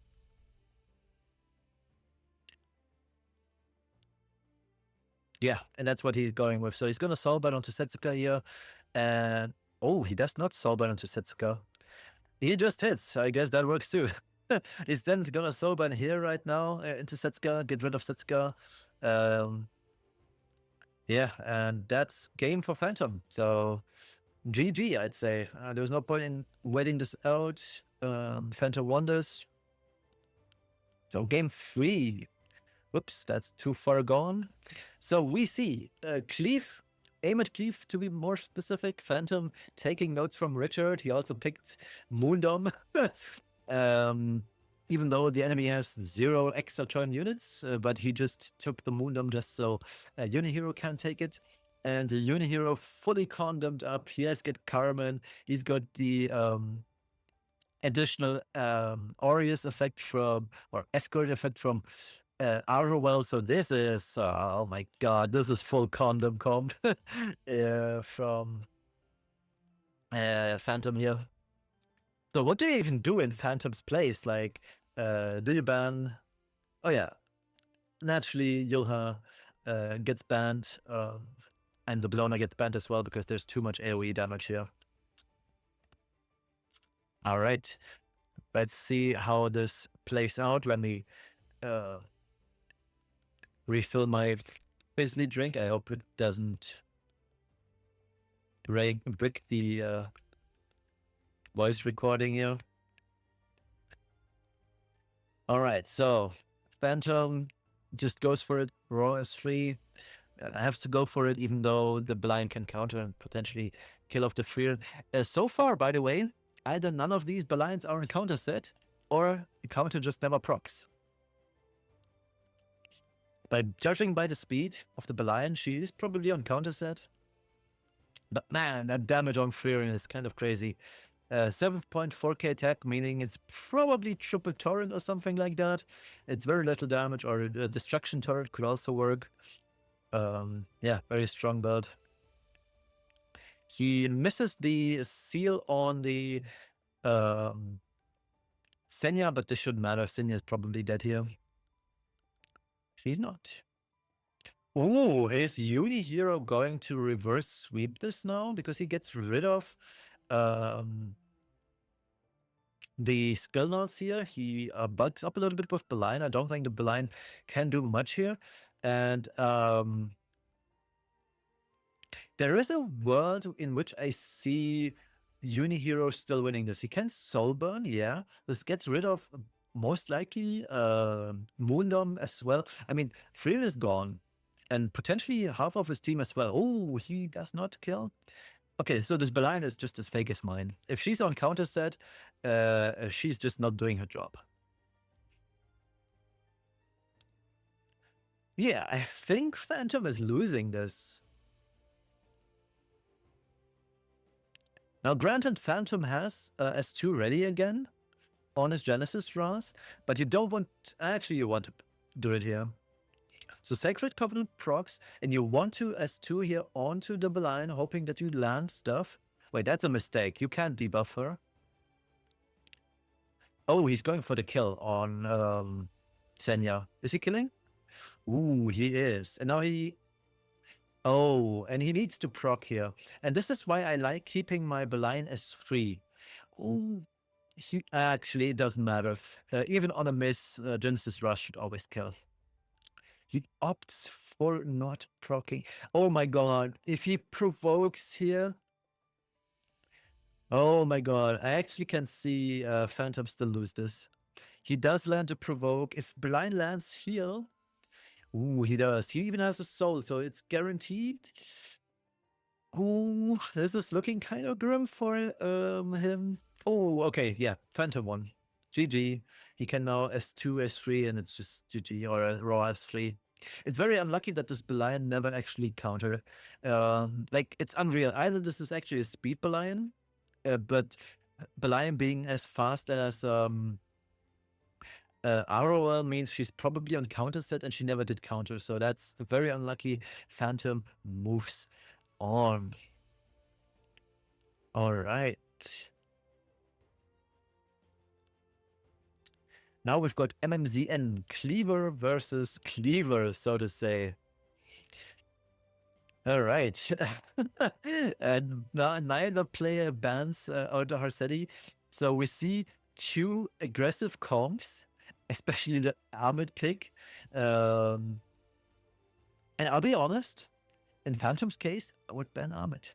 Yeah, and that's what he's going with. So he's going to Soulburn onto Setsuka here, and oh, he does not Soulburn onto Setsuka. He just hits. I guess that works too. He's then going to Soulburn here right now into Setsuka, get rid of Setsuka. Yeah, and that's game for Phantom. So GG, I'd say. There's no point in waiting this out. Phantom won this. So game 3. Whoops, that's too far gone. So we see Cleave, aim at Cleave to be more specific. Phantom taking notes from Richard. He also picked Moondom. Even though the enemy has 0 extra turn units, but he just took the Moondom just so Unihero can take it. And the Unihero fully condemned up. He has got Carmen. He's got the additional Aureus effect from, or Escort effect from Arrowell. So this is, oh my god, this is full condom comp from Phantom here. So what do you even do in Phantom's place? Like, do you ban? Oh yeah, naturally Yulha gets banned, and the Blona gets banned as well because there's too much AoE damage here. All right, let's see how this plays out. Let me refill my Bisley drink. I hope it doesn't brick the voice recording here. All right, so Phantom just goes for it. Raw S3. I have to go for it, even though the blind can counter and potentially kill off the free. So far, by the way, either none of these blinds are in counter set, or the counter just never procs. By judging by the speed of the blind, she is probably on counter set. But man, that damage on Freerin is kind of crazy. 7.4k attack, meaning it's probably triple torrent or something like that. It's very little damage, or a destruction turret could also work. Yeah, very strong build. He misses the seal on the Senya, but this shouldn't matter. Senya is probably dead here. She's not. Oh, is Unihero going to reverse sweep this now? Because he gets rid of the skill nodes here. He bugs up a little bit with the line. I don't think the line can do much here. And there is a world in which I see Unihero still winning this. He can Soulburn, yeah. This gets rid of most likely Moondom as well. I mean, Freer is gone. And potentially half of his team as well. Oh, he does not kill. Okay, so this Beline is just as fake as mine. If she's on counter set, she's just not doing her job. Yeah, I think Phantom is losing this. Now, granted, Phantom has S2 ready again on his Genesis Ras, but you don't want... Actually, you want to do it here. So Sacred Covenant procs, and you want to S2 here onto the Beline, hoping that you land stuff. Wait, that's a mistake. You can't debuff her. Oh, he's going for the kill on Senya. Is he killing? Ooh, he is. And now he Oh, and he needs to proc here. And this is why I like keeping my Beline as free. Oh, he actually, it doesn't matter. Even on a miss, Genesis Rush should always kill. He opts for not proccing. Oh my god, if he provokes here. Oh my god, I actually can see Phantom still lose this. He does land a provoke. If Blind lands here, ooh, he does. He even has a soul, so it's guaranteed. Ooh, this is looking kind of grim for him. Oh, okay, yeah, Phantom won. GG. He can now S2, S3, and it's just GG, or a raw S3. It's very unlucky that this Belian never actually countered. Like, it's unreal. Either this is actually a speed Belian, but Belian being as fast as ROL means she's probably on counter set and she never did counter. So that's very unlucky. Phantom moves on. All right. Now we've got MMZN, Cleaver versus Cleaver, so to say. All right. And neither player bans Order Harsetti. So we see two aggressive comps, especially the armored pick. And I'll be honest, in Phantom's case, I would ban armored.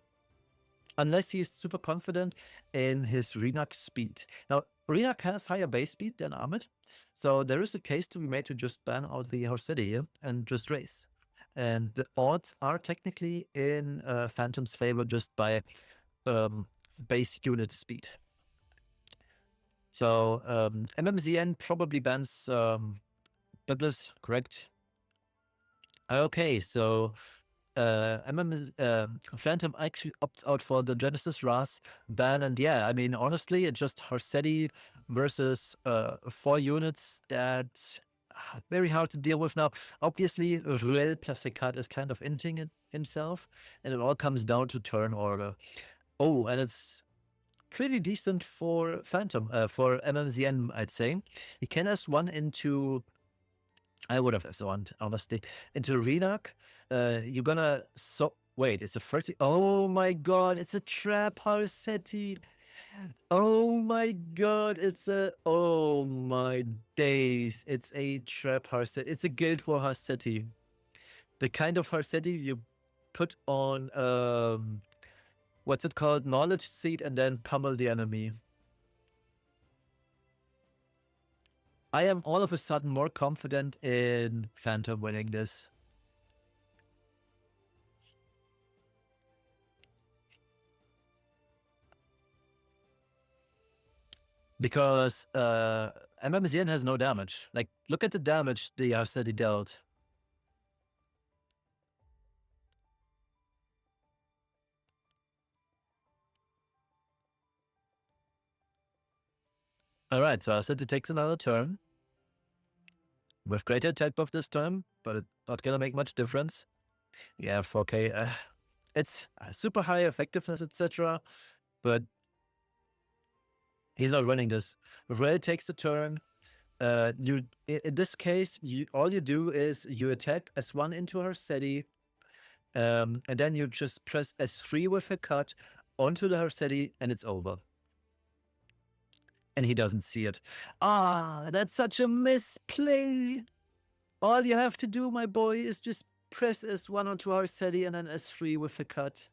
Unless he is super confident in his Renak speed. Now, Renak has higher base speed than armored. So there is a case to be made to just ban out the Harsetti here and just race. And the odds are technically in Phantom's favor just by base unit speed. So MMZN probably bans Douglas, correct? Okay, so Phantom actually opts out for the Genesis Ras ban, and yeah, I mean, honestly, it's just Harsetti versus 4 units that's very hard to deal with now. Obviously, Ruel plus Hecat is kind of inting it himself, and it all comes down to turn order. Oh, and it's pretty decent for Phantom, for MMZN, I'd say. He can S1 into... I would have S1, honestly. Into Renak. You're gonna... Wait, it's a 30... Oh my god, it's a trap Harsetti. Oh my god, it's a... Oh my days. It's a trap Harsetti. It's a Guild War Harsetti. The kind of Harsetti you put on... what's it called? Knowledge Seed and then pummel the enemy. I am all of a sudden more confident in Phantom winning this. Because MMZN has no damage. Like, look at the damage the Harsetti dealt. Alright, so Harsetti takes another turn. With greater attack buff this time, but it's not gonna make much difference. Yeah, 4k. It's super high effectiveness, etc. But he's not running this. Ruel takes the turn. In this case, all you do is you attack S1 into Harsetti, and then you just press S3 with a cut onto the Harsetti, and it's over. And he doesn't see it. Ah, that's such a misplay. All you have to do, my boy, is just press S1 onto Harsetti and then S3 with a cut.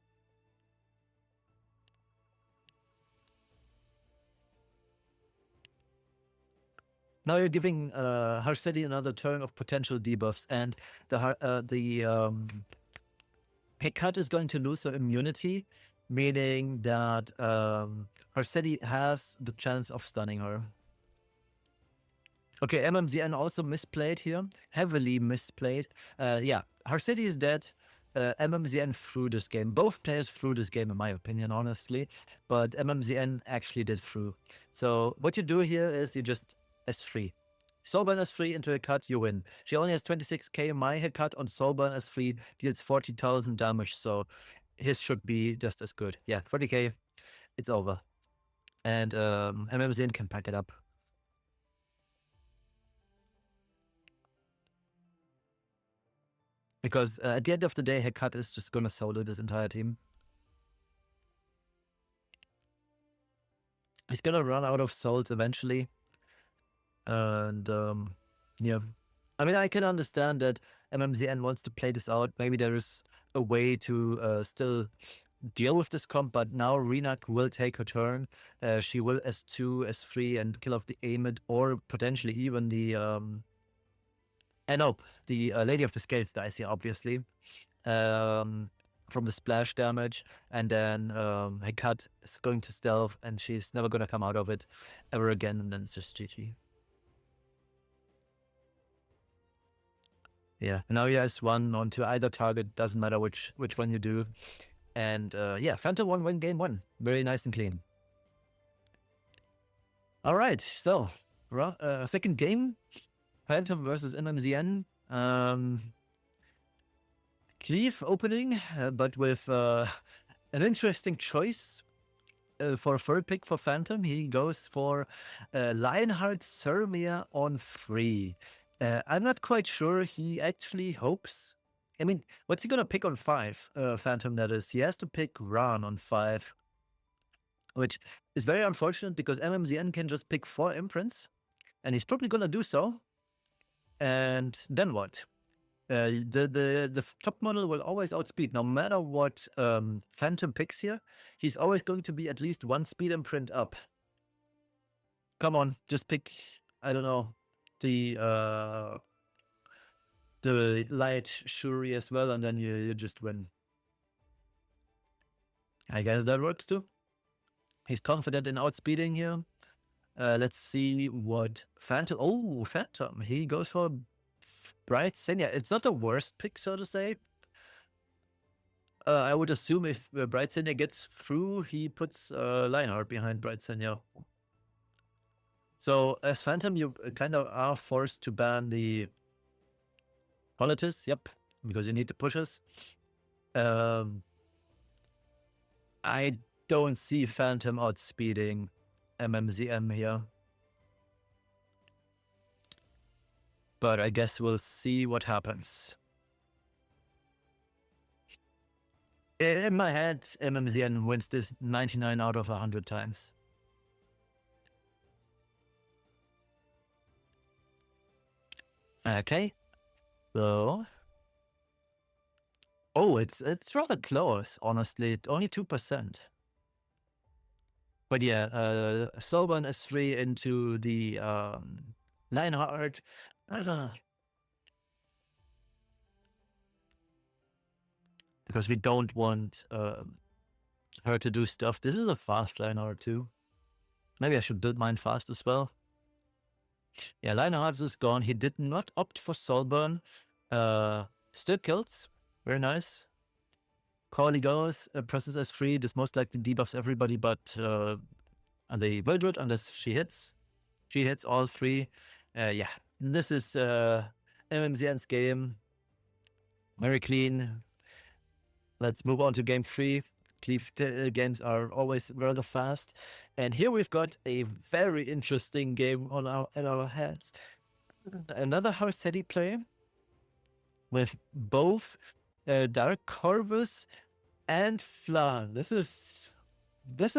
Now you're giving Harsetti another turn of potential debuffs, and the Hecat is going to lose her immunity, meaning that Harsetti has the chance of stunning her. Okay, MMZN also misplayed here, heavily misplayed. Yeah, Harsetti is dead. MMZN threw this game. Both players threw this game, in my opinion, honestly. But MMZN actually did through. So what you do here is you just S3. Soulburn S3 into a cut, you win. She only has 26k. My cut on Soulburn S3 deals 40,000 damage, so his should be just as good. Yeah, 40k, it's over. And MMZN can pack it up. Because at the end of the day, Hecat is just gonna solo this entire team. He's gonna run out of souls eventually. And yeah, I mean, I can understand that MMZN wants to play this out. Maybe there is a way to still deal with this comp, but now Renak will take her turn. She will S2, S3 and kill off the Amid, or potentially even the Lady of the Scales dies here, obviously, from the splash damage. And then Hecat is going to stealth, and she's never going to come out of it ever again, and then it's just GG. Yeah, now he has one onto either target, doesn't matter which one you do. And yeah, Phantom win game 1. Very nice and clean. All right, so second game, Phantom versus MMZN. Cleave opening, but with an interesting choice for a third pick for Phantom. He goes for Lionheart Sermia on 3. I'm not quite sure he actually hopes. I mean, what's he gonna pick on 5? Phantom, that is. He has to pick Ran on 5, which is very unfortunate because MMZN can just pick 4 imprints, and he's probably gonna do so. And then what? The top model will always outspeed, no matter what Phantom picks here. He's always going to be at least 1 speed imprint up. Come on, just pick, I don't know, the light Shuri as well, and then you just win. I guess that works too. He's confident in outspeeding here. Let's see what Phantom. Oh, Phantom. He goes for Bright Senya. It's not the worst pick, so to say. I would assume if Bright Senya gets through, he puts Lionheart behind Bright Senya. So as Phantom, you kind of are forced to ban the Politis, yep, because you need the pushes. I don't see Phantom outspeeding MMZM here. But I guess we'll see what happens. In my head, MMZN wins this 99 out of 100 times. Okay, so it's rather close, honestly. Only 2%. But yeah, Soban S3 into the Lionheart. Because we don't want her to do stuff. This is a fast Lionheart too. Maybe I should build mine fast as well. Yeah, Lionheart is gone. He did not opt for Soulburn. Still kills. Very nice. Corley goes, presses S3. This most likely debuffs everybody but the Wildred unless she hits. She hits all 3. Yeah, this is MMZN's game. Very clean. Let's move on to game 3. Cleave games are always rather fast. And here we've got a very interesting game on our hands. Another Harsetti play with both Dark Corvus and Flan. This is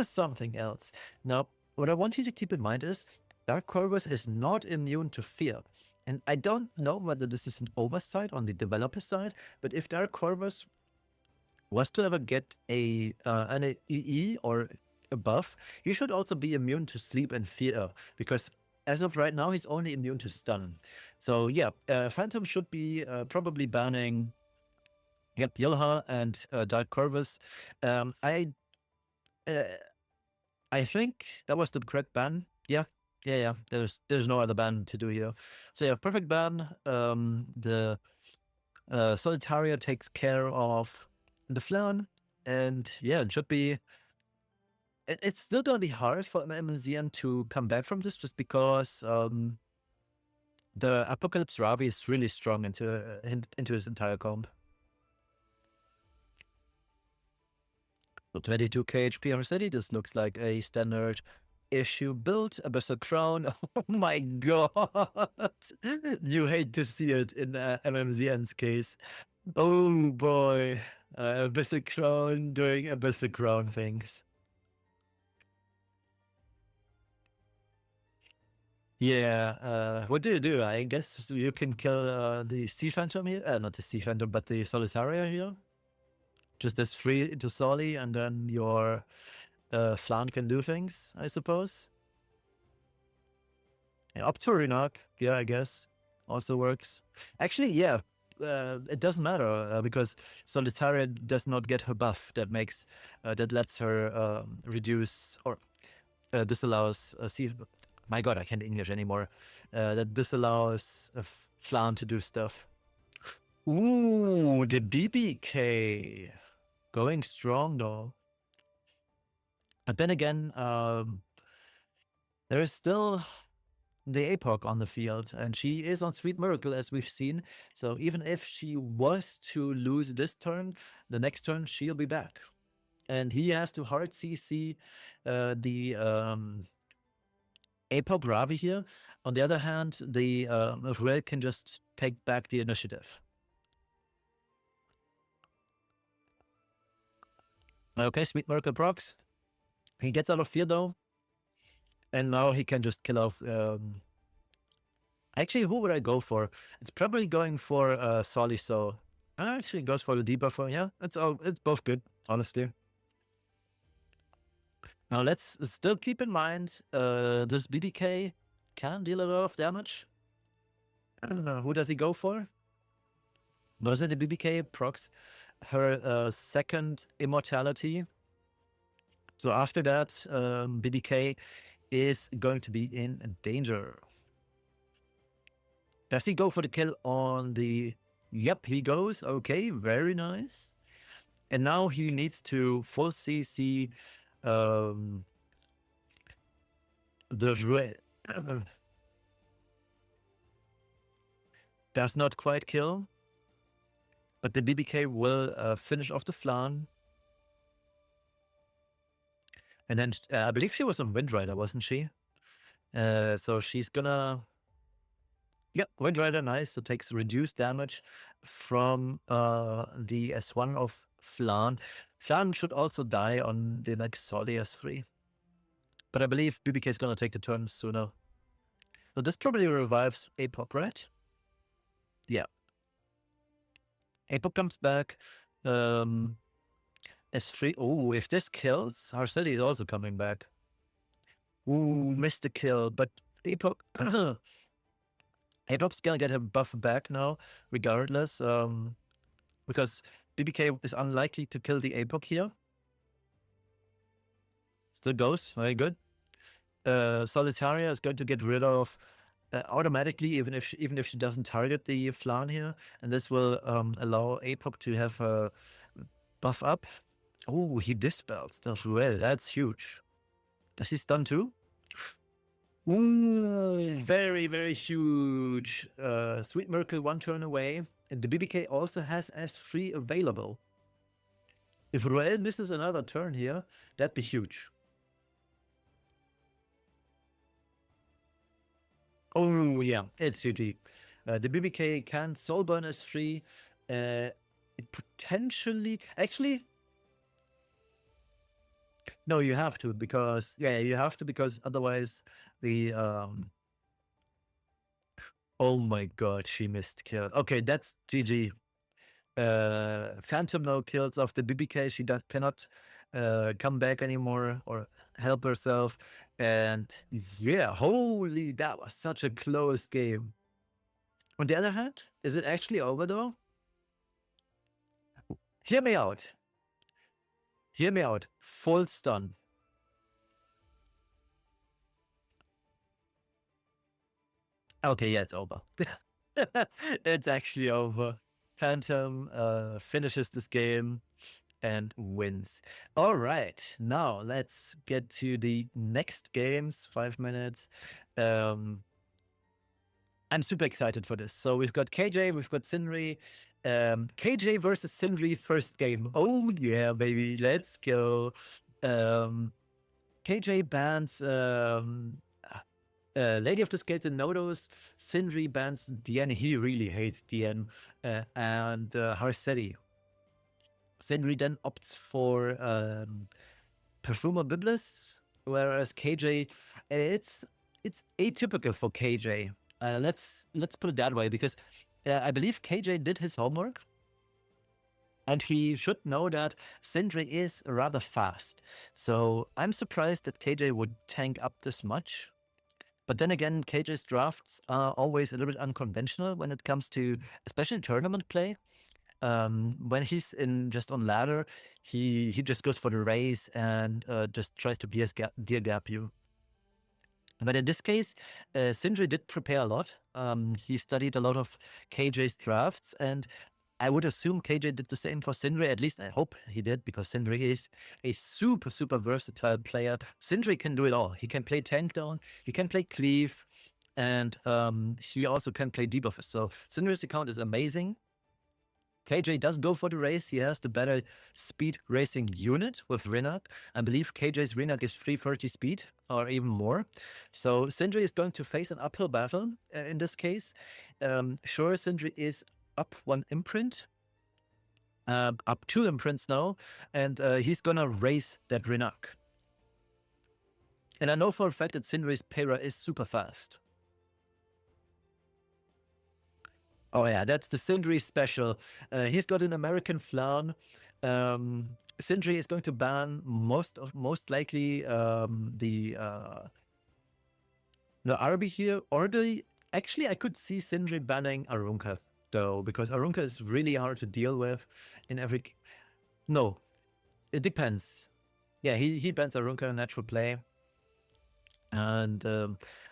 something else. Now, what I want you to keep in mind is Dark Corvus is not immune to fear. And I don't know whether this is an oversight on the developer side, but if Dark Corvus was to ever get an EE or above, he should also be immune to sleep and fear, because as of right now, he's only immune to stun. So yeah, Phantom should be probably banning Yelha and Dark Corvus. I think that was the correct ban. Yeah. There's no other ban to do here. So yeah, perfect ban. The Solitaria takes care of the Flan, and yeah, it should be. It's still gonna be hard for MMZN to come back from this, just because the Apocalypse Ravi is really strong into his entire comp. So 22k HP Harsetti. This looks like a standard issue build. Abyssal Crown. Oh my god! You hate to see it in MMZN's case. Oh boy. Mr. Crown doing a Mr. Crown things. Yeah, what do you do? I guess you can kill the Sea Phantom here. Not the Sea Phantom, but the Solitaria here. Just as free to Soli, and then your Flan can do things, I suppose. Yeah, up to Renak, yeah, I guess. Also works. Actually, yeah, it doesn't matter because Solitaria does not get her buff that makes that lets her reduce or disallows see. My God, I can't English anymore. That disallows Flan to do stuff. Ooh, the BBK going strong though. But then again, there is still the APOC on the field, and she is on Sweet Miracle as we've seen. So even if she was to lose this turn, the next turn she'll be back. And he has to hard CC the APOC Ravi here. On the other hand, the Ruel can just take back the initiative. Okay, Sweet Miracle procs. He gets out of fear though. And now he can just kill off. Actually, who would I go for? It's probably going for Soli. So actually goes for the debuffer. Yeah, it's both good, honestly. Now let's still keep in mind this BBK can deal a lot of damage. I don't know. Who does he go for? Was it the BBK procs her second immortality? So after that, BBK is going to be in danger. Does he go for the kill on the... Yep, he goes. Okay, very nice. And now he needs to full CC the... Does not quite kill. But the BBK will finish off the Flan. And then I believe she was on Windrider, wasn't she? So she's gonna... Yeah, Windrider, nice. So takes reduced damage from the S1 of Flan. Flan should also die on the next Soli S3. But I believe BBK is gonna take the turn sooner. So this probably revives APOC, right? Yeah. APOC comes back. S3. Oh, if this kills, Arceli is also coming back. Ooh, missed the kill. But APOC... APOC's gonna get her buff back now, regardless, because BBK is unlikely to kill the APOC here. Still goes, very good. Solitaria is going to get rid of automatically, even if she doesn't target the Flan here, and this will allow APOC to have her buff up. Oh, he dispels the Ruel. That's huge. Does he stun too? Ooh, very, very huge. Sweet Miracle 1 turn away. And the BBK also has S3 available. If Ruel misses another turn here, that'd be huge. Oh, yeah, it's GG. The BBK can soul burn S3. It potentially... Actually... No, you have to, because... Yeah, you have to, because otherwise the... Oh my God, she missed kill. Okay, that's GG. Phantom no kills off the BBK. She cannot come back anymore or help herself. And yeah, holy, that was such a close game. On the other hand, is it actually over though? Hear me out. Hear me out. Full stun. Okay, yeah, it's over. It's actually over. Phantom finishes this game and wins. All right, now let's get to the next games. 5 minutes. I'm super excited for this. So we've got KJ, we've got Sindri. KJ versus Sindri first game. Oh yeah, baby, let's go. KJ bans Lady of the Scales and Nodos, Sindri bans Dien. He really hates Dien. And Harsetti. Sindri then opts for Perfumer Biblis, whereas KJ, it's atypical for KJ. Let's put it that way, because I believe KJ did his homework, and he should know that Sindri is rather fast. So I'm surprised that KJ would tank up this much. But then again, KJ's drafts are always a little bit unconventional when it comes to, especially tournament play. When he's just on ladder, he just goes for the race and just tries to deer gap you. But in this case, Sindri did prepare a lot. He studied a lot of KJ's drafts, and I would assume KJ did the same for Sindri. At least I hope he did, because Sindri is a super, super versatile player. Sindri can do it all. He can play tank down, he can play cleave, and he also can play debuffers. So Sindri's account is amazing. KJ does go for the race. He has the better speed racing unit with Renak. I believe KJ's Renak is 330 speed or even more. So Sindri is going to face an uphill battle in this case. Sure, Sindri is up 1 imprint, up 2 imprints now, and he's gonna race that Renak. And I know for a fact that Sindri's Para is super fast. Oh yeah, that's the Sindri special. He's got an American flan. Sindri is going to ban most likely the Arabi here, or actually I could see Sindri banning Arunka though, because Arunka is really hard to deal with in every. No, it depends. Yeah, he bans Arunka in natural play, and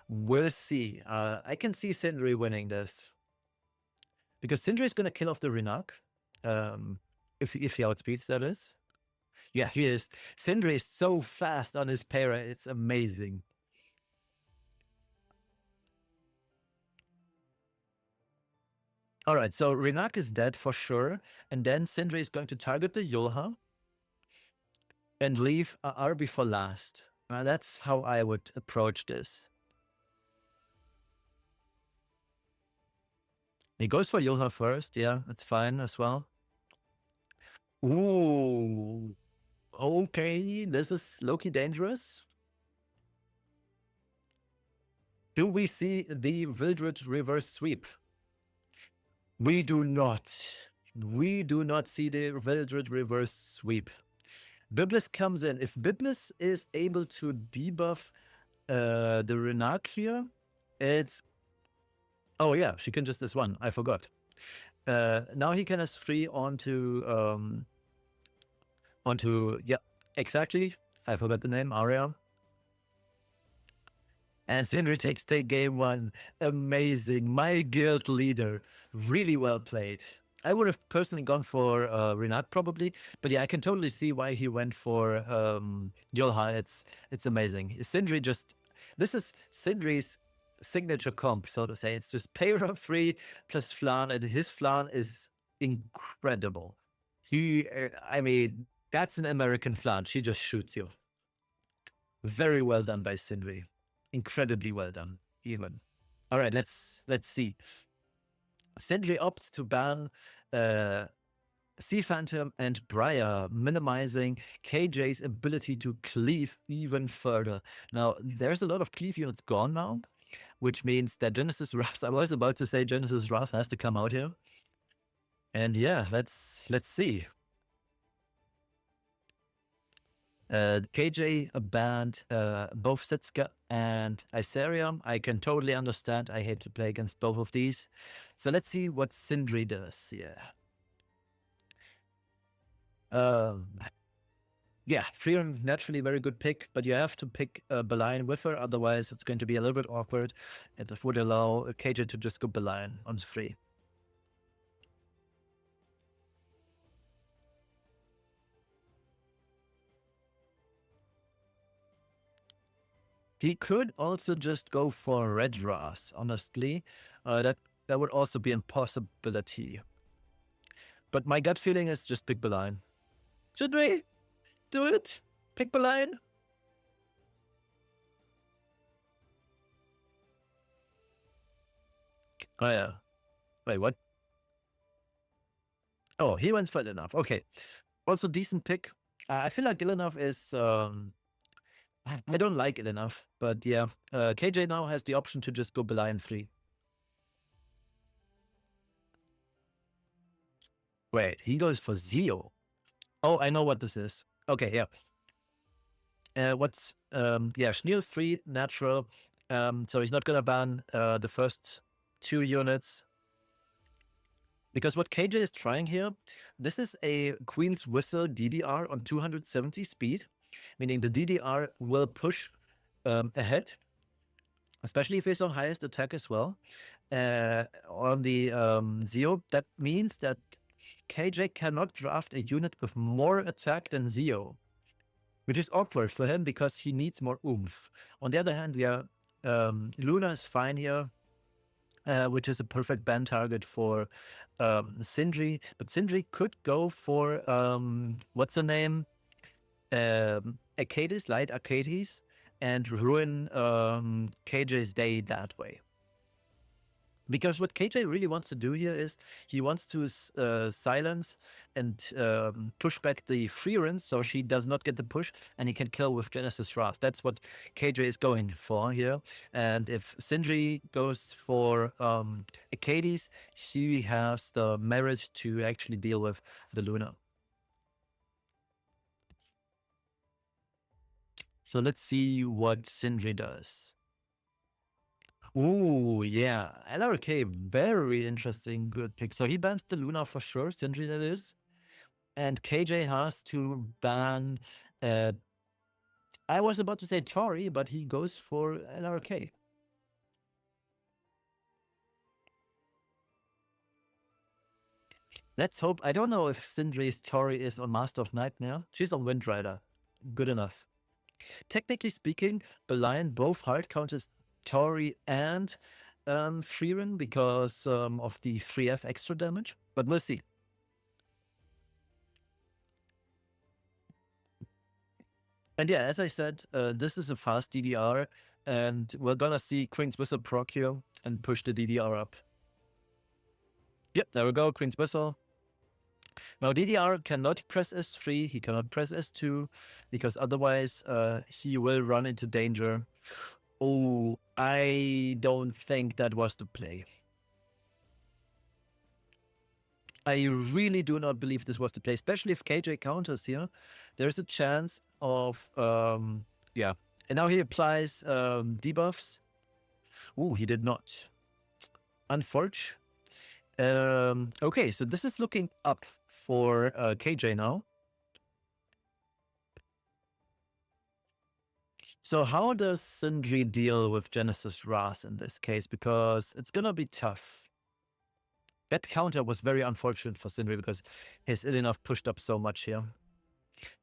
we'll see. I can see Sindri winning this, because Sindri is going to kill off the Renak, if he outspeeds, that is. Yeah, he is. Sindri is so fast on his para, it's amazing. All right, so Renak is dead for sure, and then Sindri is going to target the Yulha and leave Arby for last. That's how I would approach this. He goes for Yulha first, yeah, that's fine as well. Ooh, okay, this is low-key dangerous. Do we see the Wildred reverse sweep? We do not. We do not see the Wildred reverse sweep. Biblis comes in. If Biblis is able to debuff the Renak here, it's... Oh yeah, she can just S1. I forgot. Now he can S3 onto... Yeah, exactly. I forgot the name, Aria. And Sindri takes game 1. Amazing. My guild leader. Really well played. I would have personally gone for Renak probably, but yeah, I can totally see why he went for Yolha. It's amazing. Sindri just... This is Sindri's signature comp, so to say. It's just Para free plus Flan, and his Flan is incredible. I mean, that's an American Flan. She just shoots you. Very well done by Sindri. Incredibly well done, even. All right, let's see. Sindri opts to ban Sea Phantom and Briar, minimizing KJ's ability to cleave even further. Now, there's a lot of cleave units gone now, which means that Genesis Wrath, I was about to say Genesis Wrath has to come out here. And yeah, let's see. KJ banned both Setska and Isarium. I can totally understand. I hate to play against both of these. So let's see what Sindri does here. Yeah, Freedom, naturally very good pick, but you have to pick Belian with her, otherwise it's going to be a little bit awkward, and it would allow KJ to just go Belian on free. He could also just go for Red Ras, honestly. That would also be a possibility. But my gut feeling is just pick Belian. Should we do it? Pick Belian? Oh, yeah. Wait, what? Oh, he went for enough. Okay. Also, decent pick. I feel like Ilinov is. I don't like Ilinov, but yeah. KJ now has the option to just go Belian 3. Wait, he goes for Zio. Oh, I know what this is. Okay, yeah. Yeah, Schneel 3, natural. So he's not gonna ban the first 2 units. Because what KJ is trying here, this is a Queen's Whistle DDR on 270 speed, meaning the DDR will push ahead, especially if he's on highest attack as well. On the Zio, that means that KJ cannot draft a unit with more attack than Zio, which is awkward for him because he needs more oomph. On the other hand, yeah, Luna is fine here, which is a perfect ban target for Sindri. But Sindri could go for, what's her name? Arcades, Light Arcades, and ruin KJ's day that way. Because what KJ really wants to do here is he wants to silence and push back the free runs so she does not get the push and he can kill with Genesis Ras. That's what KJ is going for here. And if Sindri goes for Arcades, she has the merit to actually deal with the Luna. So let's see what Sindri does. Ooh, yeah. LRK, very interesting, good pick. So he bans the Luna for sure, Sindri that is. And KJ has to ban, I was about to say Tori, but he goes for LRK. Let's hope. I don't know if Sindri's Tori is on Master of Nightmare. She's on Windrider. Good enough. Technically speaking, Belian both hard counters Tori and Freeran because of the 3F extra damage, but we'll see. And yeah, as I said, this is a fast DDR, and we're gonna see Queen's Whistle proc here and push the DDR up. Yep, there we go, Queen's Whistle. Now DDR cannot press S3, he cannot press S2, because otherwise he will run into danger. Oh, I don't think that was the play. I really do not believe this was the play, especially if KJ counters here. There's a chance of, yeah. And now he applies debuffs. Ooh, he did not. Unfortunate. Okay, so this is looking up for KJ now. So how does Sindri deal with Genesis Ras in this case? Because it's gonna be tough. That counter was very unfortunate for Sindri because his Ilinov pushed up so much here.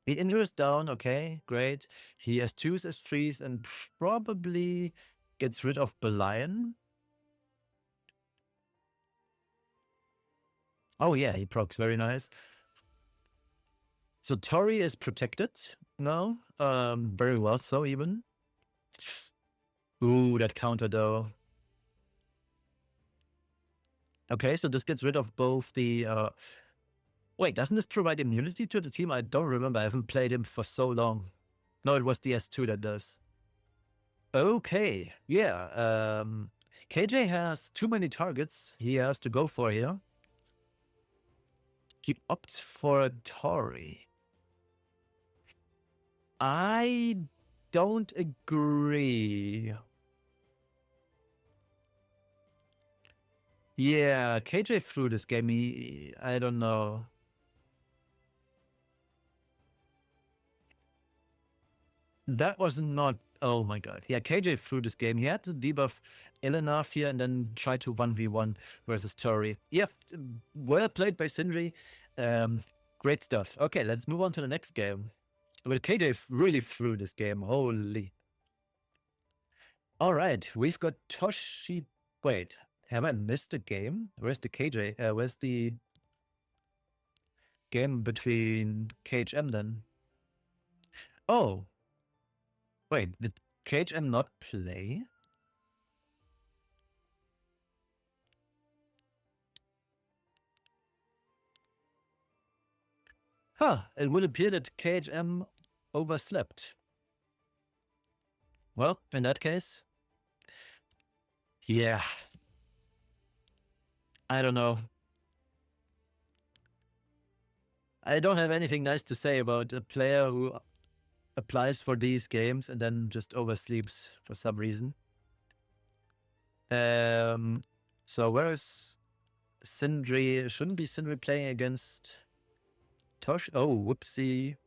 He injures down, okay, great. He has 2s as 3s and probably gets rid of Belian. Oh yeah, he procs, very nice. So Tori is protected now, very well so even. Ooh, that counter though. Okay, so this gets rid of both the... Wait, doesn't this provide immunity to the team? I don't remember, I haven't played him for so long. No, it was the S2 that does. Okay, yeah. KJ has too many targets he has to go for here. He opts for Tori. I don't agree. Yeah, KJ threw this game. I don't know. That was not... Oh my god. Yeah, KJ threw this game. He had to debuff Ilinov here and then try to 1v1 versus Tori. Yeah, well played by Sindri. Great stuff. Okay, let's move on to the next game. But KJ really threw this game. Holy. All right, we've got Toshi. Wait, have I missed a game? Where's the KJ? Where's the game between KHM then? Oh, wait, did KHM not play? It would appear that KHM overslept. Well, in that case, yeah, I don't know. I don't have anything nice to say about a player who applies for these games and then just oversleeps for some reason. So where is Sindri? Shouldn't be Sindri playing against Tosh? Oh, whoopsie.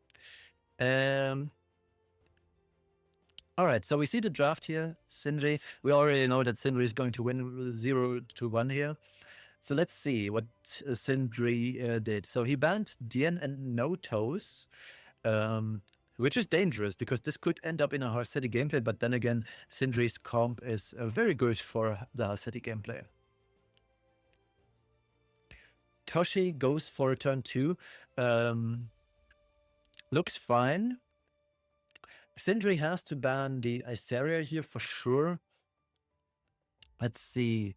All right, so we see the draft here, Sindri. We already know that Sindri is going to win 0-1 here. So let's see what Sindri did. So he banned Dien and No Toes, which is dangerous because this could end up in a Harsetti gameplay. But then again, Sindri's comp is very good for the Harsetti gameplay. Toshi goes for a turn 2. Looks fine. Sindri has to ban the Iseria here for sure. Let's see.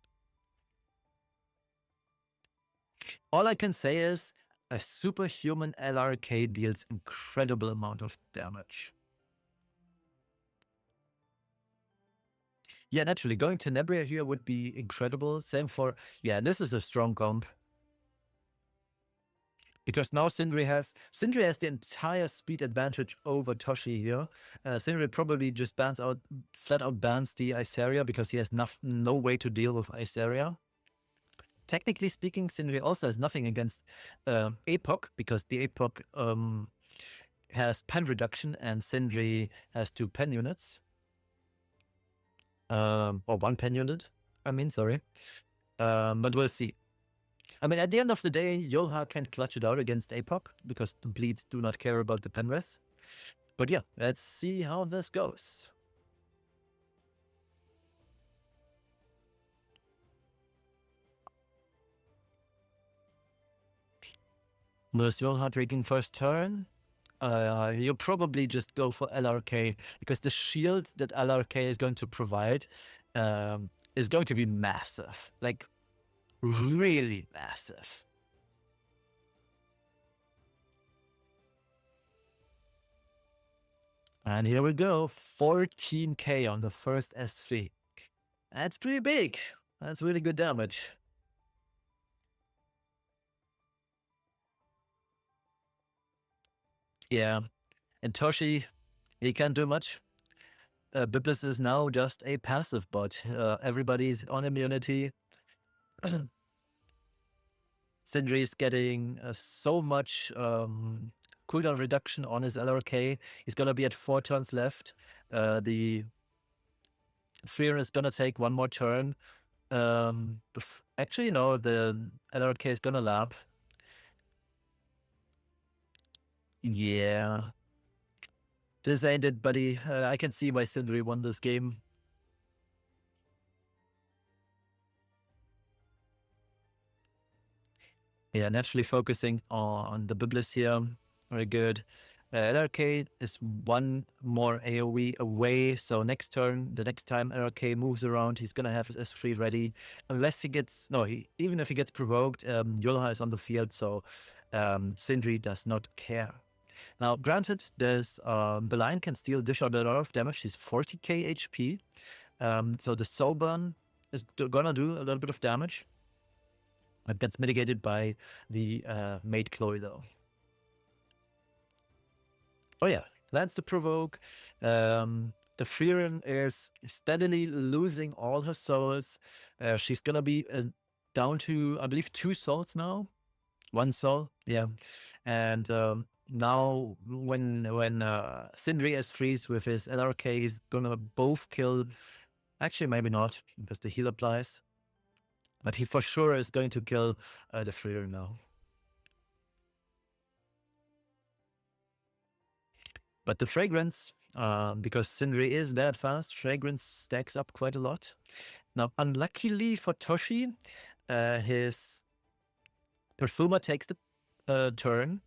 All I can say is a superhuman LRK deals incredible amount of damage. Yeah, naturally, going to Nebria here would be incredible. Same for, yeah, this is a strong comp. Because now Sindri has the entire speed advantage over Toshi here. Sindri probably just flat out bans the Iseria because he has no way to deal with Iseria. Technically speaking, Sindri also has nothing against Epoch because the Epoch has pen reduction and Sindri has 2 pen units. Or 1 pen unit, sorry. But we'll see. I mean, at the end of the day, Yolha can clutch it out against Epoch because the bleeds do not care about the pen res. But yeah, let's see how this goes. Was Yolha taking first turn? You'll probably just go for LRK because the shield that LRK is going to provide is going to be massive. Like, really massive. And here we go, 14k on the first S3. That's pretty big. That's really good damage. Yeah, and Toshi, he can't do much. Biblis is now just a passive bot. Everybody's on immunity. Sindri is getting so much cooldown reduction on his LRK. He's gonna be at 4 turns left. The Freer is gonna take 1 more turn. Actually, no, the LRK is gonna lap. Yeah. This ain't it, buddy. I can see why Sindri won this game. Yeah, naturally focusing on the Biblis here. Very good. LRK is 1 more AoE away, so next turn, the next time LRK moves around, he's gonna have his S3 ready. Unless he gets, even if he gets provoked, Yolha is on the field, so Sindri does not care. Now, granted, there's Belian can still dish out a lot of damage. He's 40k HP, so the soul burn is gonna do a little bit of damage. It gets mitigated by the Maid Chloe, though. Oh yeah, lands the provoke. The Freeran is steadily losing all her souls. She's gonna be down to, I believe, 2 souls now. 1 soul, yeah. And now when Sindri S3s with his LRK, he's gonna both kill. Actually, maybe not, because the heal applies. But he for sure is going to kill the Freer now. But the Fragrance, because Sindri is that fast, Fragrance stacks up quite a lot. Now, unluckily for Toshi, his Perfuma takes the turn.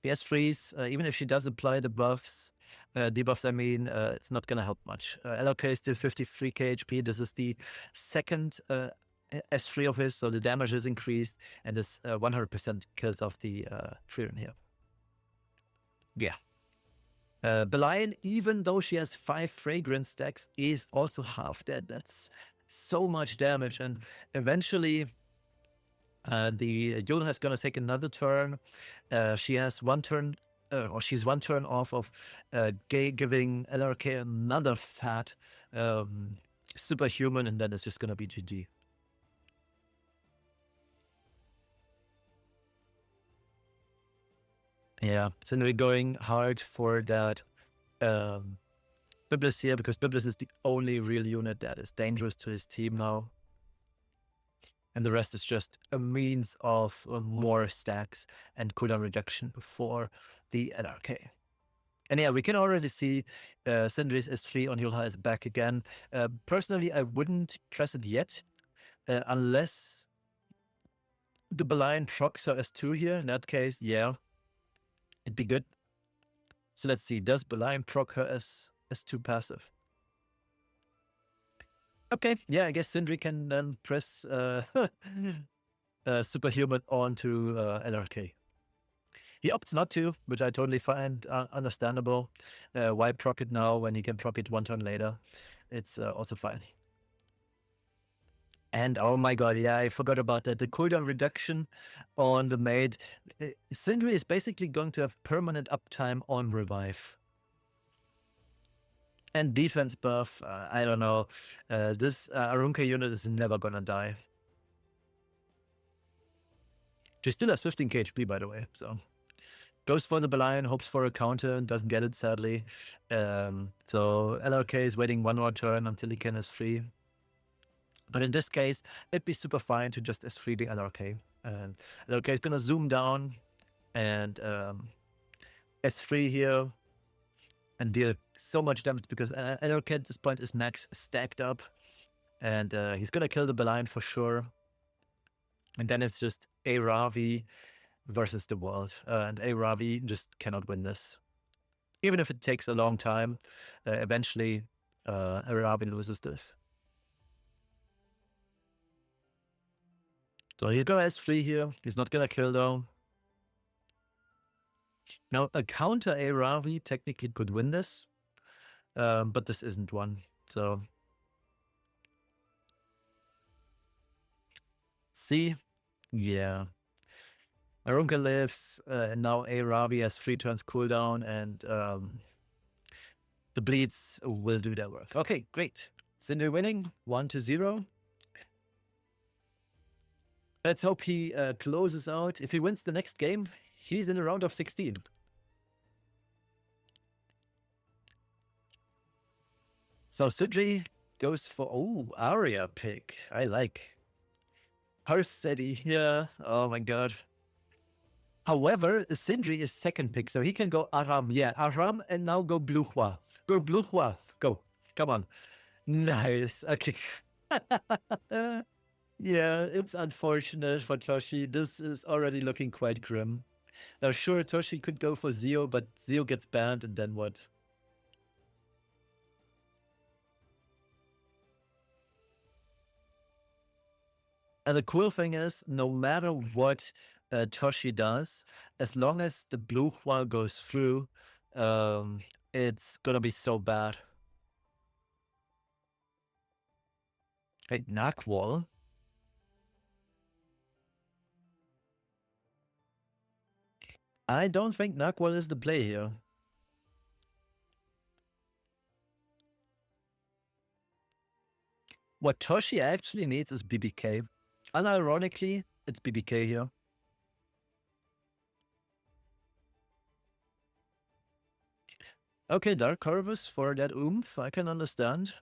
PS freeze, even if she does apply the buffs, debuffs, it's not going to help much. LRK is still 53k HP. This is the second S3 of his, so the damage is increased, and this 100% kills off the Freeran here. Yeah. Belian, even though she has 5 fragrance stacks, is also half dead. That's so much damage. And eventually, the Yulha is going to take another turn. She has one turn, or she's one turn off of giving LRK another fat superhuman, and then it's just going to be GG. Yeah, so we're going hard for that Biblis here, because Biblis is the only real unit that is dangerous to his team now. And the rest is just a means of more stacks and cooldown reduction for the LRK. And yeah, we can already see Sindri's S3 on Yulha is back again. Personally, I wouldn't press it yet, unless the Belian procs her S2 here. In that case, yeah, it'd be good. So let's see, does Belian proc her S2 passive? Okay, yeah, I guess Sindri can then press Superhuman onto LRK. He opts not to, which I totally find understandable. Why proc it now when he can proc it one turn later? It's also fine. And oh my god, yeah, I forgot about that. The cooldown reduction on the maid. Sindri is basically going to have permanent uptime on revive. And defense buff, I don't know. This Arunka unit is never gonna die. She still has 15k HP, by the way, so. Goes for the Belian, hopes for a counter, and doesn't get it, sadly. So LRK is waiting one more turn until he can S3. But in this case, it'd be super fine to just S3 the LRK. And LRK is gonna zoom down and S3 here and deal so much damage, because LRK at this point is max stacked up. And he's gonna kill the Belian for sure. And then it's just a Ravi versus the world. And a Ravi just cannot win this. Even if it takes a long time, eventually a Ravi loses this. So he'll go S3 here. He's not gonna kill though. Now, a counter a Ravi technically could win this, but this isn't one. So see, yeah. Arunka lives, and now a Ravi has 3 turns cooldown, and the bleeds will do their work. Okay, great. Sindri winning 1-0. Let's hope he closes out. If he wins the next game, he's in the round of 16. So Sindri goes for, oh, Arya pick. I like. Harsedi, yeah. Oh my god. However, Sindri is second pick, so he can go Aram. Yeah, Aram, and now go Bluhua. Go Bluhua. Go. Come on. Nice. Okay. Yeah, it's unfortunate for Toshi. This is already looking quite grim. Now, sure, Toshi could go for Zio, but Zio gets banned, and then what? And the cool thing is, no matter what Toshi does, as long as the blue wall goes through, it's gonna be so bad. Wait, Nackwall? I don't think Nackwall is the play here. What Toshi actually needs is BBK. Unironically, it's BBK here. Okay, Dark Corvus for that oomph, I can understand.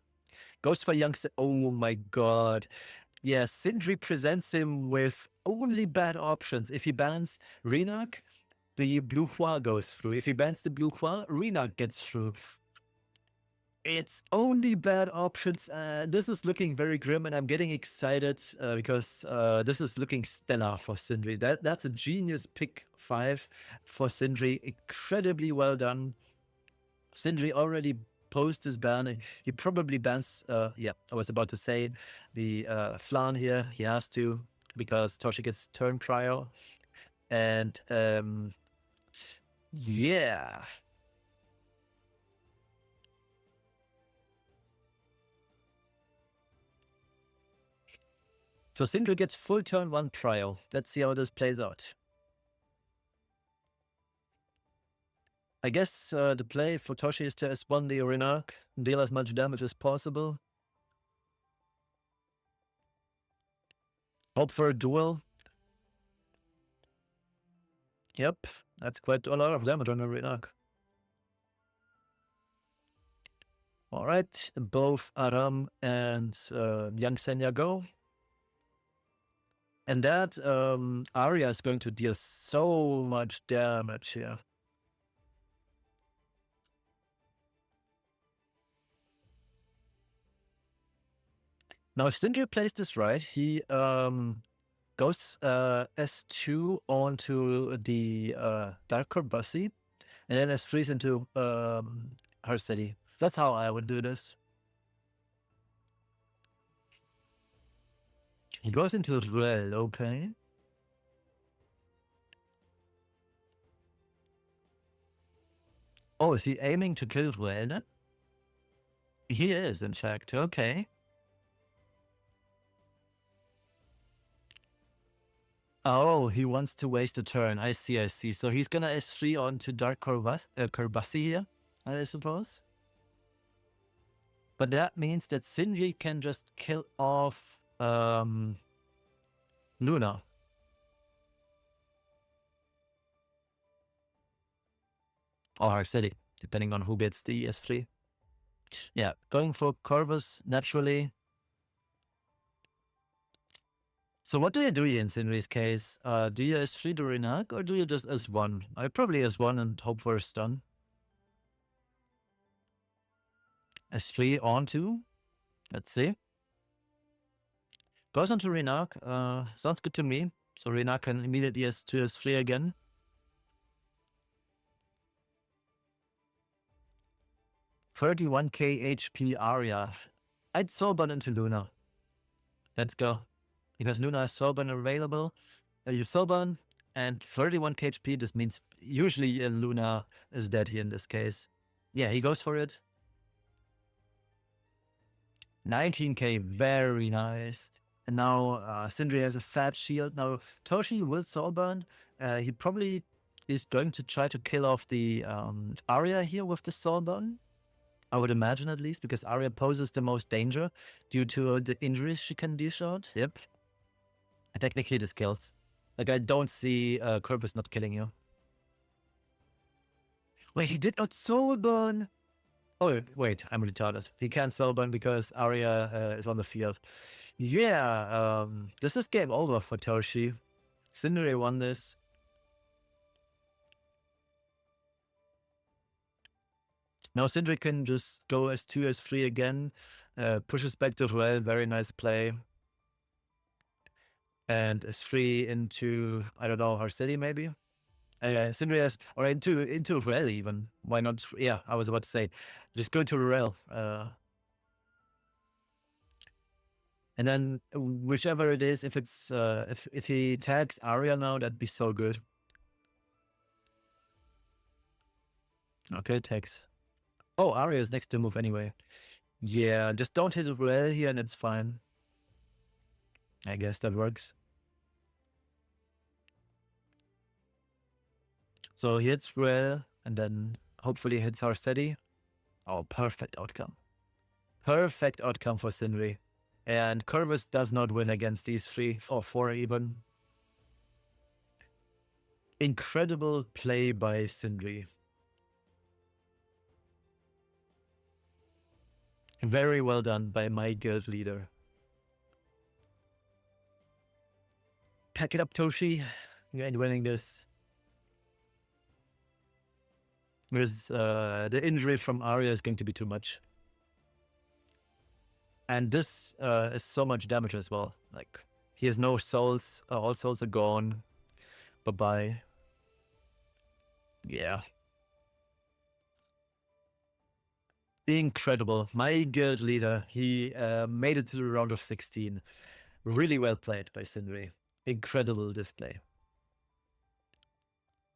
Goes for Youngster. Oh my god. Yeah, Sindri presents him with only bad options. If he bans Renak, the Blue Hua goes through. If he bans the Blue Hua, Renak gets through. It's only bad options. This is looking very grim, and I'm getting excited because this is looking stellar for Sindri. That's a genius pick 5 for Sindri. Incredibly well done. Sindri already posed his ban. He probably bans, yeah, I was about to say, the Flan here. He has to, because Toshi gets turn cryo. And Yeah. So Sindri gets full turn 1 trial. Let's see how this plays out. I guess the play for Toshi is to S1 the Renak, deal as much damage as possible. Hope for a duel. Yep, that's quite a lot of damage on the Renak. All right, both Aram and Young Senya go. And that Arya is going to deal so much damage here. Now, if Sindri plays this right, he goes S2 onto the Darker Bussy, and then S3 into her city. That's how I would do this. He goes into Ruel, okay. Oh, is he aiming to kill Ruel then? He is, in fact, okay. Oh, he wants to waste a turn. I see, I see. So he's gonna S3 onto Dark Kurbasi here, I suppose. But that means that Sindri can just kill off Luna. Or her city, depending on who gets the S3. Yeah, going for Corvus naturally. So what do you do here in Sindri's case? Do you S3 to Renak or do you just S1? I probably S1 and hope for a stun. S3 onto. Let's see. Goes onto Renak. Sounds good to me. So Renak can immediately S2, S3 again. $31k HP Arya. I'd Soulburn into Luna. Let's go. Because Luna is Soulburn available. You Soulburn and 31k HP. This means usually Luna is dead here in this case. Yeah, he goes for it. 19k, very nice. And now Sindri has a fat shield. Now Toshi will Soulburn. He probably is going to try to kill off the Arya here with the Soulburn. I would imagine at least, because Arya poses the most danger due to the injuries she can dish out. Yep. And technically this kills. Like, I don't see Corvus not killing you. Wait, he did not Soulburn! Oh, wait, I'm retarded. He can't Soulburn because Arya is on the field. Yeah, this is game over for Toshi. Sindri won this. Now Sindri can just go S2, S3 again. Pushes back to Ruel, very nice play. And S3 into, I don't know, her city maybe? Sindri has, or into Ruel even. Why not? Yeah, I was about to say. Just go to Ruel. And then whichever it is, if it's if he tags Arya now, that'd be so good. Okay, tags. Oh, Arya is next to move anyway. Yeah, just don't hit Ruel here and it's fine. I guess that works. So he hits Ruel and then hopefully hits Arceti. Oh, perfect outcome. Perfect outcome for Sindri. And Corvus does not win against these 3 or 4 even. Incredible play by Sindri. Very well done by my guild leader. Pack it up, Toshi. You ain't winning this. Because the injury from Arya is going to be too much. And this is so much damage as well. Like, he has no souls. All souls are gone. Bye-bye. Yeah. Incredible. My guild leader, he made it to the round of 16. Really well played by Sindri. Incredible display.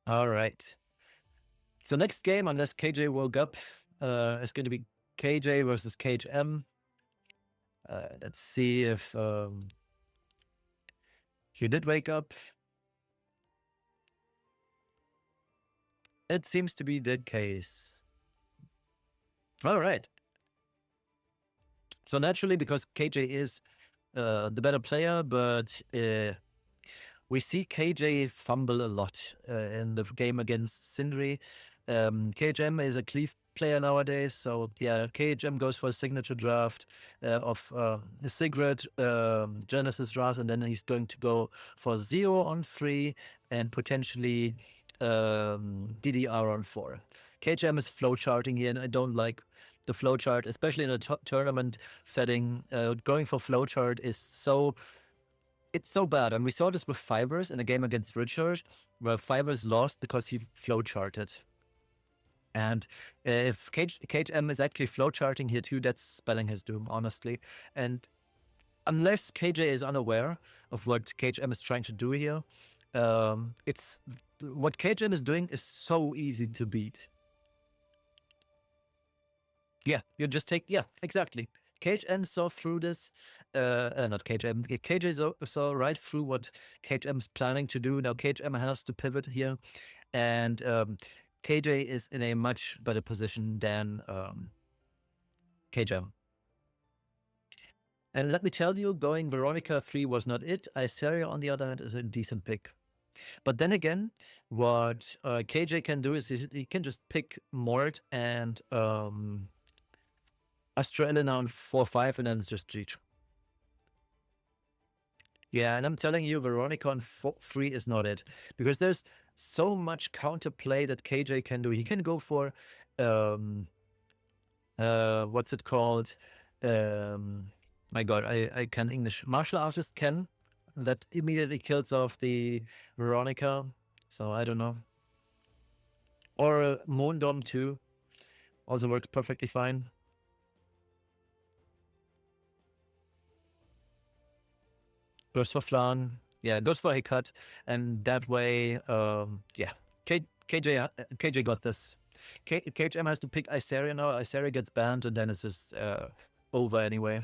All right. So next game, unless KJ woke up, is going to be KJ versus KHM. Let's see if he did wake up. It seems to be the case. All right. So naturally, because KJ is the better player, but we see KJ fumble a lot in the game against Sindri. KHM is a cleave player nowadays, so yeah, KHM goes for a signature draft of Sigrid, Genesis draft, and then he's going to go for 0 on 3 and potentially DDR on 4. KHM is flowcharting here, and I don't like the flowchart, especially in a tournament setting. Going for flowchart is it's so bad. And we saw this with Fibers in a game against Richard, where Fibers lost because he flowcharted. And if KHM is actually flowcharting here too, that's spelling his doom, honestly. And unless KJ is unaware of what KHM is trying to do here, it's what KHM is doing is so easy to beat. Yeah, you just take, yeah, exactly. KHM saw through this, not KHM, KJ saw right through what KHM's planning to do. Now KHM has to pivot here, and KJ is in a much better position than KHM. And let me tell you, going Veronica 3 was not it. Iseria, on the other hand, is a decent pick. But then again, what KJ can do is he can just pick Mort and Australia on 4-5, and then it's just G2. Yeah, and I'm telling you, Veronica on 3 is not it. Because there's so much counterplay that KJ can do. He can go for, what's it called? My God, I can English. Martial artist can. That immediately kills off the Veronica. So I don't know. Or Moondom too. Also works perfectly fine. Goes for Flan. Yeah, goes for a cut. And that way, yeah. KJ got this. KHM has to pick Iseria now. Iseria gets banned, and then it's just over anyway.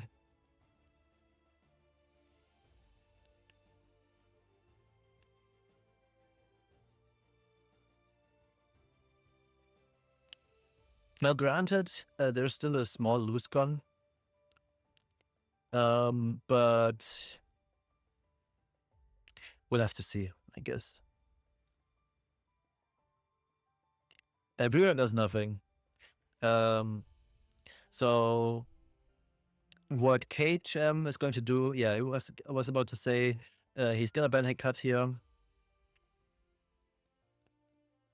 Now, granted, there's still a small loose gun. But we'll have to see, I guess. Everyone does nothing. So what KHM is going to do, yeah, I was about to say he's gonna ban a cut here.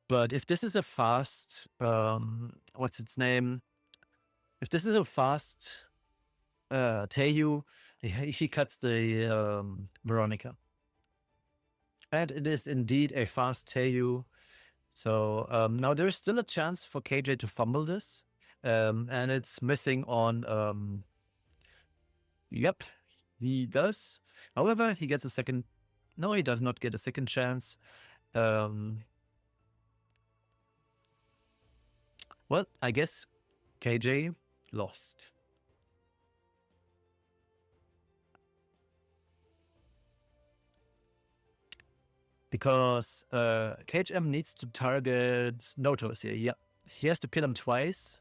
But if this is a fast, what's its name? If this is a fast Tehu, he cuts the Veronica. And it is indeed a fast Tehu. So now there's still a chance for KJ to fumble this. And it's missing on, yep, he does. However, he gets a second, no, he does not get a second chance. Well, I guess KJ lost. Because KHM needs to target Notos here. Yeah, he has to kill him twice.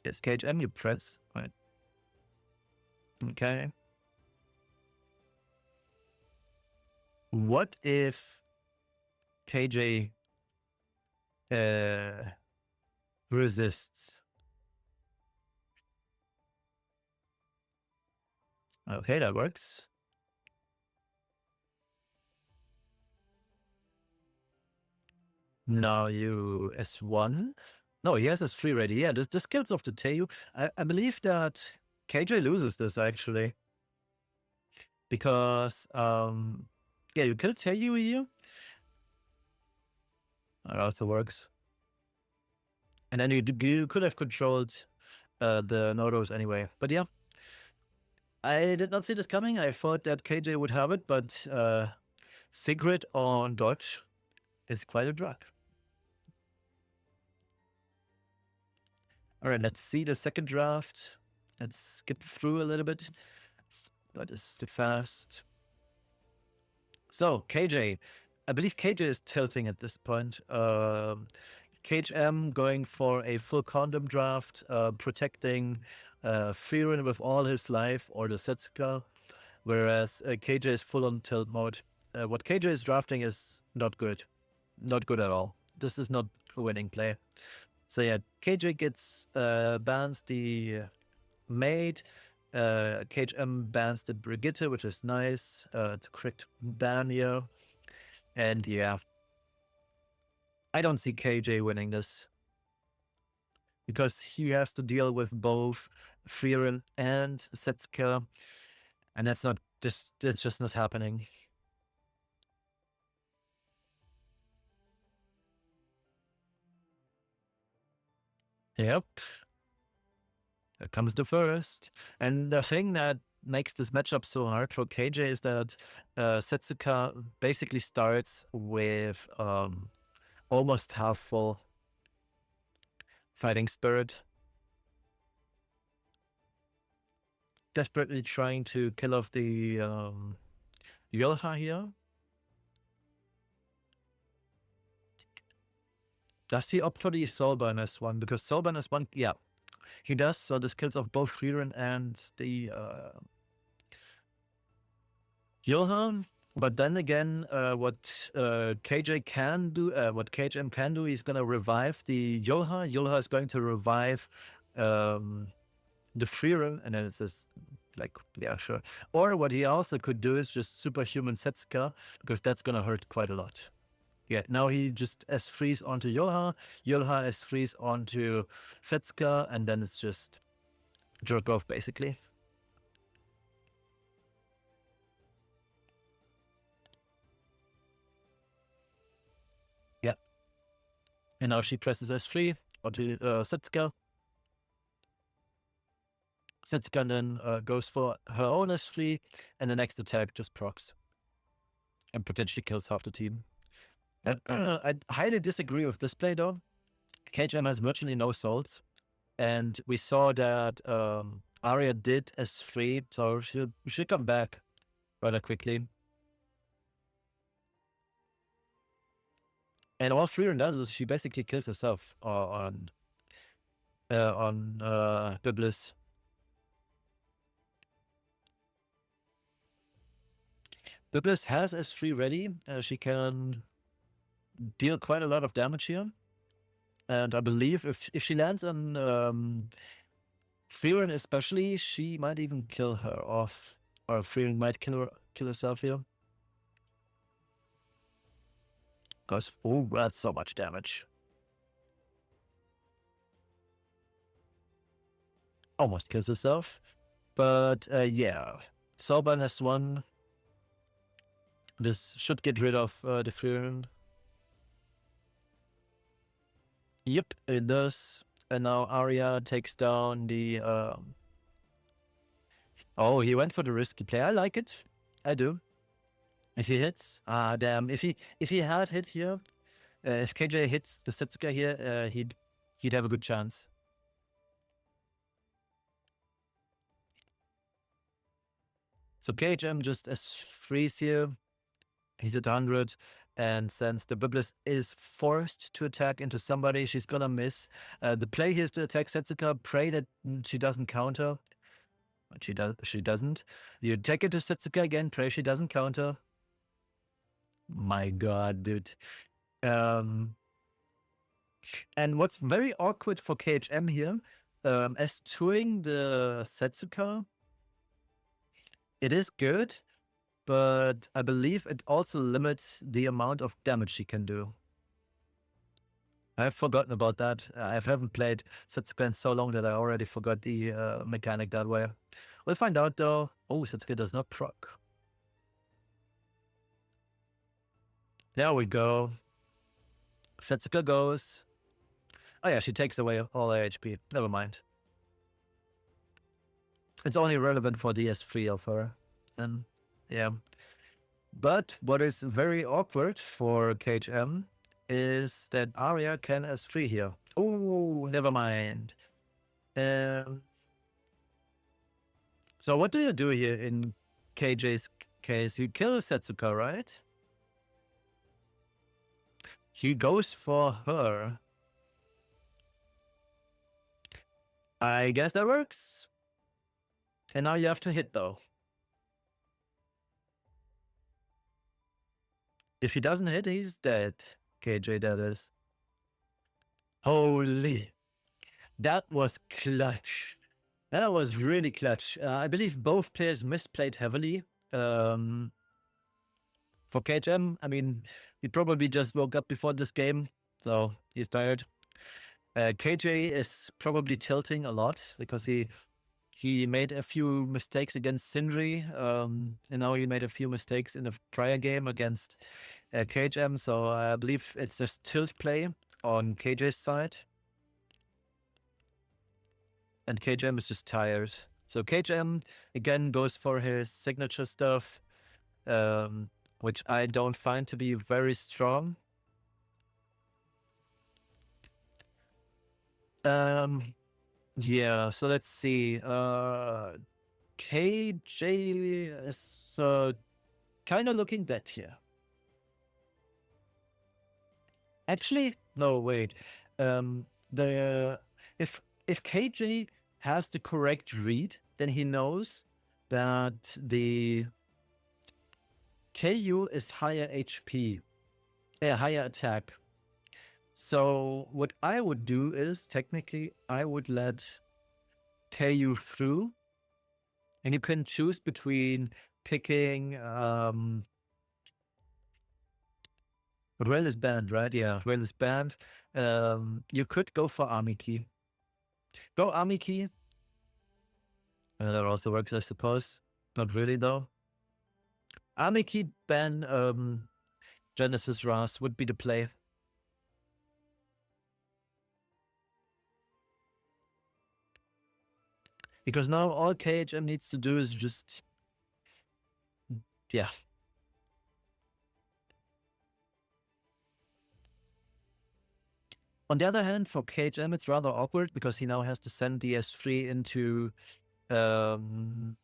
Yes, KHM, you press. Right. Okay. What if KJ resists? Okay, that works. Now you S1. No, he has S3 ready. Yeah, this kills off the Teu. I believe that KJ loses this actually. Because yeah, you kill Teu here. That also works. And then you could have controlled the Nodos anyway. But yeah. I did not see this coming. I thought that KJ would have it, but Sigrid on dodge is quite a drag. All right, let's see the second draft. Let's skip through a little bit. That is too fast. So KJ, I believe KJ is tilting at this point. KHM going for a full condom draft, protecting Frieren with all his life or the Setsuka, whereas KJ is full on tilt mode. What KJ is drafting is not good. Not good at all. This is not a winning play. So yeah, KJ gets bans the maid. KHM bans the Brigitte, which is nice. It's a correct ban here. And yeah, I don't see KJ winning this because he has to deal with both Frieren and Setsuka, and that's just not happening. Yep. Here comes the first. And the thing that makes this matchup so hard for KJ is that Setsuka basically starts with almost half full fighting spirit. Desperately trying to kill off the Yolha here. Does he opt for the Soulburn S1? Because Soulburn S1, yeah, he does. So this kills off both Frieren and the Johan. But then again, what KJ can do, what KHM can do, he's going to revive the Yolha. Yolha is going to revive the Frieren, and then it's just like, yeah, sure. Or what he also could do is just superhuman Setsuka, because that's going to hurt quite a lot. Yeah, now he just S-freeze onto Yolha, Yolha S-freeze onto Setsuka, and then it's just jerk off, basically. Yeah. And now she presses S3 onto Setsuka. Setsuka then goes for her own S3, and the next attack just procs. And potentially kills half the team. I highly disagree with this play, though. KHM has virtually no souls. And we saw that Arya did S3, so she'll come back rather quickly. And all Frieren does is she basically kills herself on Biblis. Biblis has S3 ready. She can deal quite a lot of damage here. And I believe if she lands on Frieren especially, she might even kill her off. Or Frieren might kill herself here. Because, oh, that's so much damage. Almost kills herself. But yeah, Soulburn has won. This should get rid of the Frieren. Yep, it does. And now Arya takes down the... Oh, he went for the risky play. I like it. I do. If he hits, damn. If he had hit here, if KJ hits the Setsuka here, he'd have a good chance. So KHM just freeze here. He's at 100, and since the Biblis is forced to attack into somebody, she's gonna miss. The play here is to attack Setsuka. Pray that she doesn't counter. But she doesn't. You attack into Setsuka again. Pray she doesn't counter. My God, dude. And what's very awkward for KHM here, as touring the Setsuka, it is good, but I believe it also limits the amount of damage she can do. I've forgotten about that. I haven't played Setsuka in so long that I already forgot the mechanic that way. We'll find out though. Oh, Setsuka does not proc. There we go. Setsuka goes. Oh yeah, she takes away all her HP. Never mind. It's only relevant for the S3 of her. And yeah. But what is very awkward for KHM is that Arya can S3 here. Oh, never mind. Um, so what do you do here in KJ's case? You kill Setsuka, right? He goes for her. I guess that works. And now you have to hit though. If he doesn't hit, he's dead. KJ, that is. Holy. That was clutch. That was really clutch. I believe both players misplayed heavily. For KHM, I mean, he probably just woke up before this game, so he's tired. KJ is probably tilting a lot because he made a few mistakes against Sindri, and now he made a few mistakes in the prior game against KHM, so I believe it's just tilt play on KJ's side. And KHM is just tired. So KHM, again, goes for his signature stuff, which I don't find to be very strong. Yeah, so let's see. KJ is kind of looking dead here. Actually, no, wait. If KJ has the correct read, then he knows that the KU is higher HP, higher attack. So what I would do is, technically, I would let KU through, and you can choose between picking Rail is banned, right? Yeah, Rail is banned. You could go for Army Key. Go Army Key. That also works, I suppose. Not really, though. Army Key ban Genesis Ras would be the play. Because now all KHM needs to do is just... Yeah. On the other hand, for KHM, it's rather awkward because he now has to send the S3 into the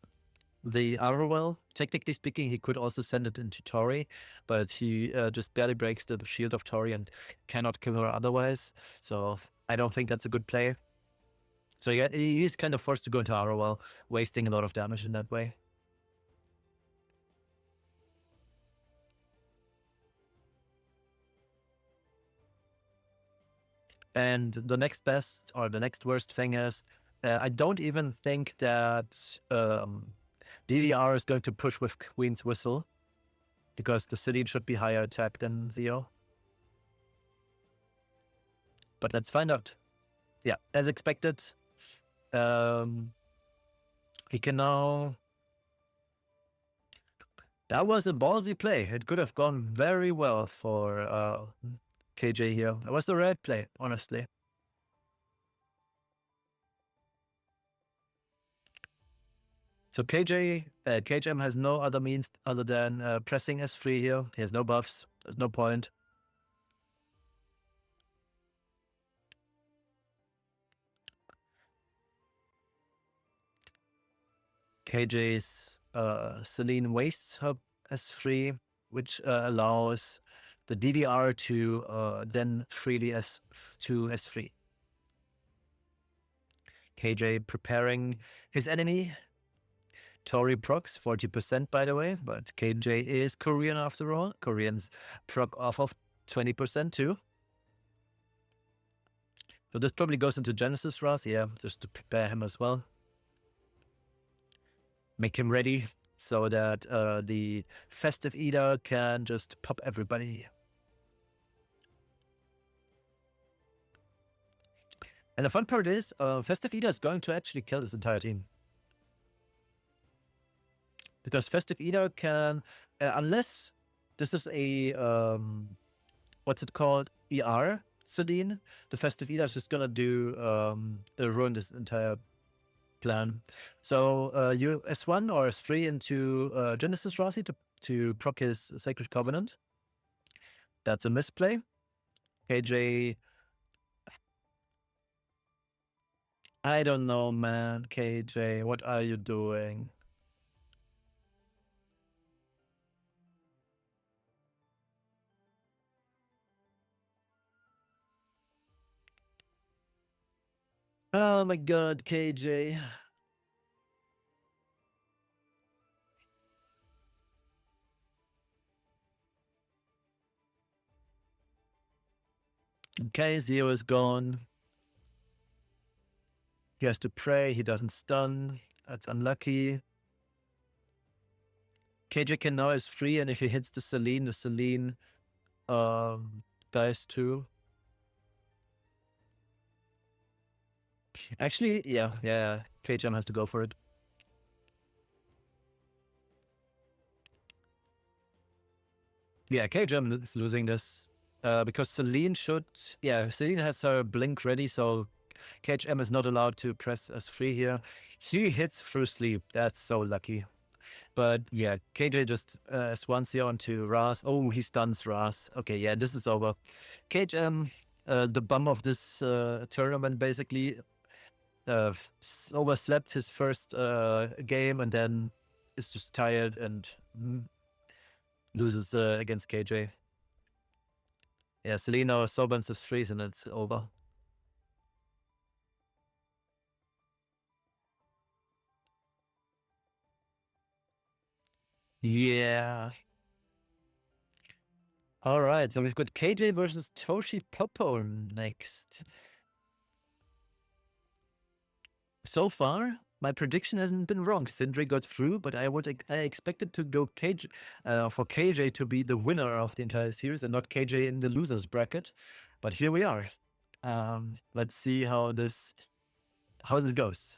Arrowell. Technically speaking, he could also send it into Tori, but he just barely breaks the shield of Tori and cannot kill her otherwise. So I don't think that's a good play. So yeah, he's kind of forced to go into Arrowell, wasting a lot of damage in that way. And the next best or the next worst thing is, I don't even think that DDR is going to push with Queen's Whistle, because the city should be higher attack than Zio. But let's find out. Yeah, as expected, he can now... That was a ballsy play. It could have gone very well for KJ here. That was the right play, honestly. So KJM has no other means other than pressing S3 here. He has no buffs. There's no point. KJ's Celine wastes her S3, which allows the DDR to then freely to S3. KJ preparing his enemy. Tori procs 40%, by the way, but KJ is Korean after all. Koreans proc off of 20% too. So this probably goes into Genesis Ras, yeah, just to prepare him as well. Make him ready so that the Festive Eater can just pop everybody. And the fun part is, Festive Eater is going to actually kill this entire team. Because Festive Eater can, unless this is a, what's it called, Celine, the Festive Eater is just gonna do, ruin this entire plan. So you S1 or S3 into Genesis Rasi to proc his Sacred Covenant. That's a misplay. KJ, I don't know, man. KJ, what are you doing? Oh my god, KJ. Okay, Zero is gone. He has to pray. He doesn't stun. That's unlucky. KJ can now is free, and if he hits the Celine dies too. Actually, yeah. KJ has to go for it. Yeah, KJ is losing this. Because Celine Celine has her blink ready, so KHM is not allowed to press S3 here. He hits through sleep. That's so lucky. But yeah, KJ just S1s here onto Ras. Oh, he stuns Ras. Okay, yeah, this is over. KHM, the bum of this tournament, basically overslept his first game and then is just tired and loses against KJ. Yeah, Selena Sobans is freeze and it's over. Yeah. All right, so we've got KJ versus Toshi Popo next. So far, my prediction hasn't been wrong. Sindri got through, but I expected to go for KJ to be the winner of the entire series and not KJ in the losers bracket. But here we are. Let's see how this goes.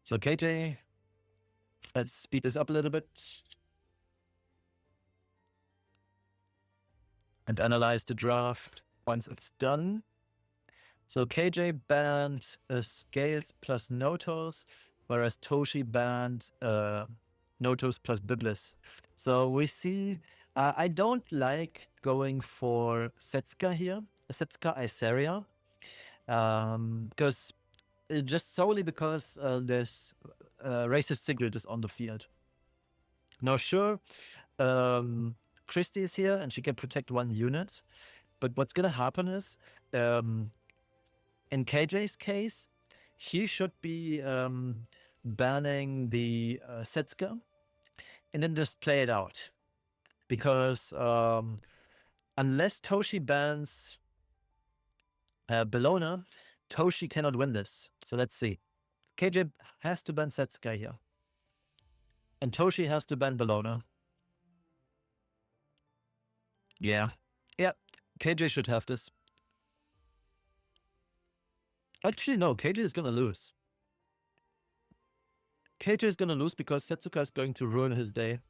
So KJ, let's speed this up a little bit and analyze the draft once it's done. So KJ banned Scales plus Notos, whereas Toshi banned Notos plus Biblis. So we see, I don't like going for Setsuka here, Setsuka Iseria, because just solely because this racist Sigrid is on the field. Now, sure, Christy is here and she can protect one unit, but what's gonna happen is, in KJ's case, he should be banning the Setsuka and then just play it out. Because unless Toshi bans Bellona, Toshi cannot win this. So let's see. KJ has to ban Setsuka here. And Toshi has to ban Bellona. Yeah. Yeah. KJ should have this. Actually, no. KJ is going to lose. KJ is going to lose because Setsuka is going to ruin his day.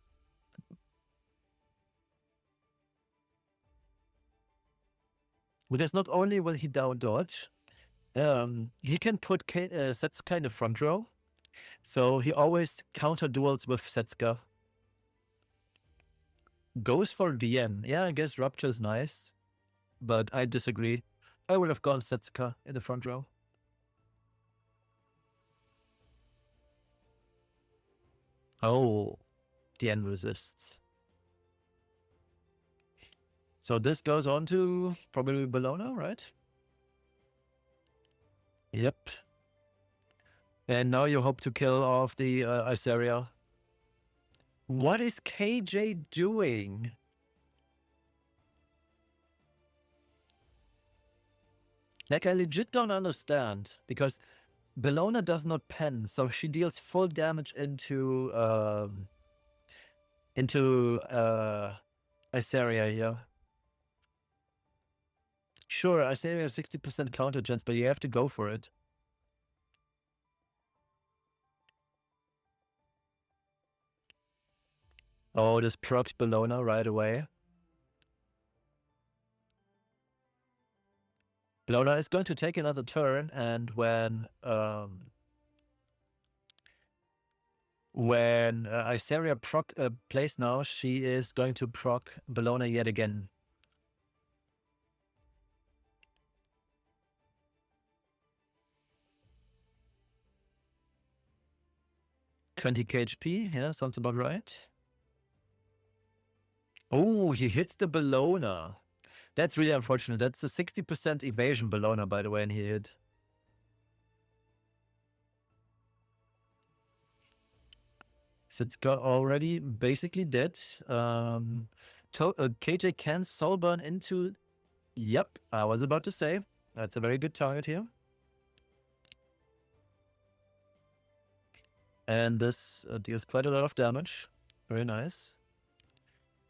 Because not only will he down dodge, he can put Setsuka in the front row. So he always counter duels with Setsuka. Goes for DN. Yeah, I guess Rupture is nice. But I disagree. I would have gone Setsuka in the front row. Oh, DN resists. So this goes on to probably Bellona, right? Yep. And now you hope to kill off the Iseria. What is KJ doing? Like, I legit don't understand. Because Bellona does not pen, so she deals full damage into Iseria here. Sure, Iseria has 60% counter chance, but you have to go for it. Oh, this procs Bellona right away. Bellona is going to take another turn, and when Iseria proc plays now, she is going to proc Bellona yet again. $20 KHP, yeah, sounds about right. Oh, he hits the Bellona. That's really unfortunate. That's a 60% evasion Bellona, by the way, and he hit. Sitska already basically dead. KJ can soulburn into... Yep, I was about to say. That's a very good target here. And this deals quite a lot of damage. Very nice.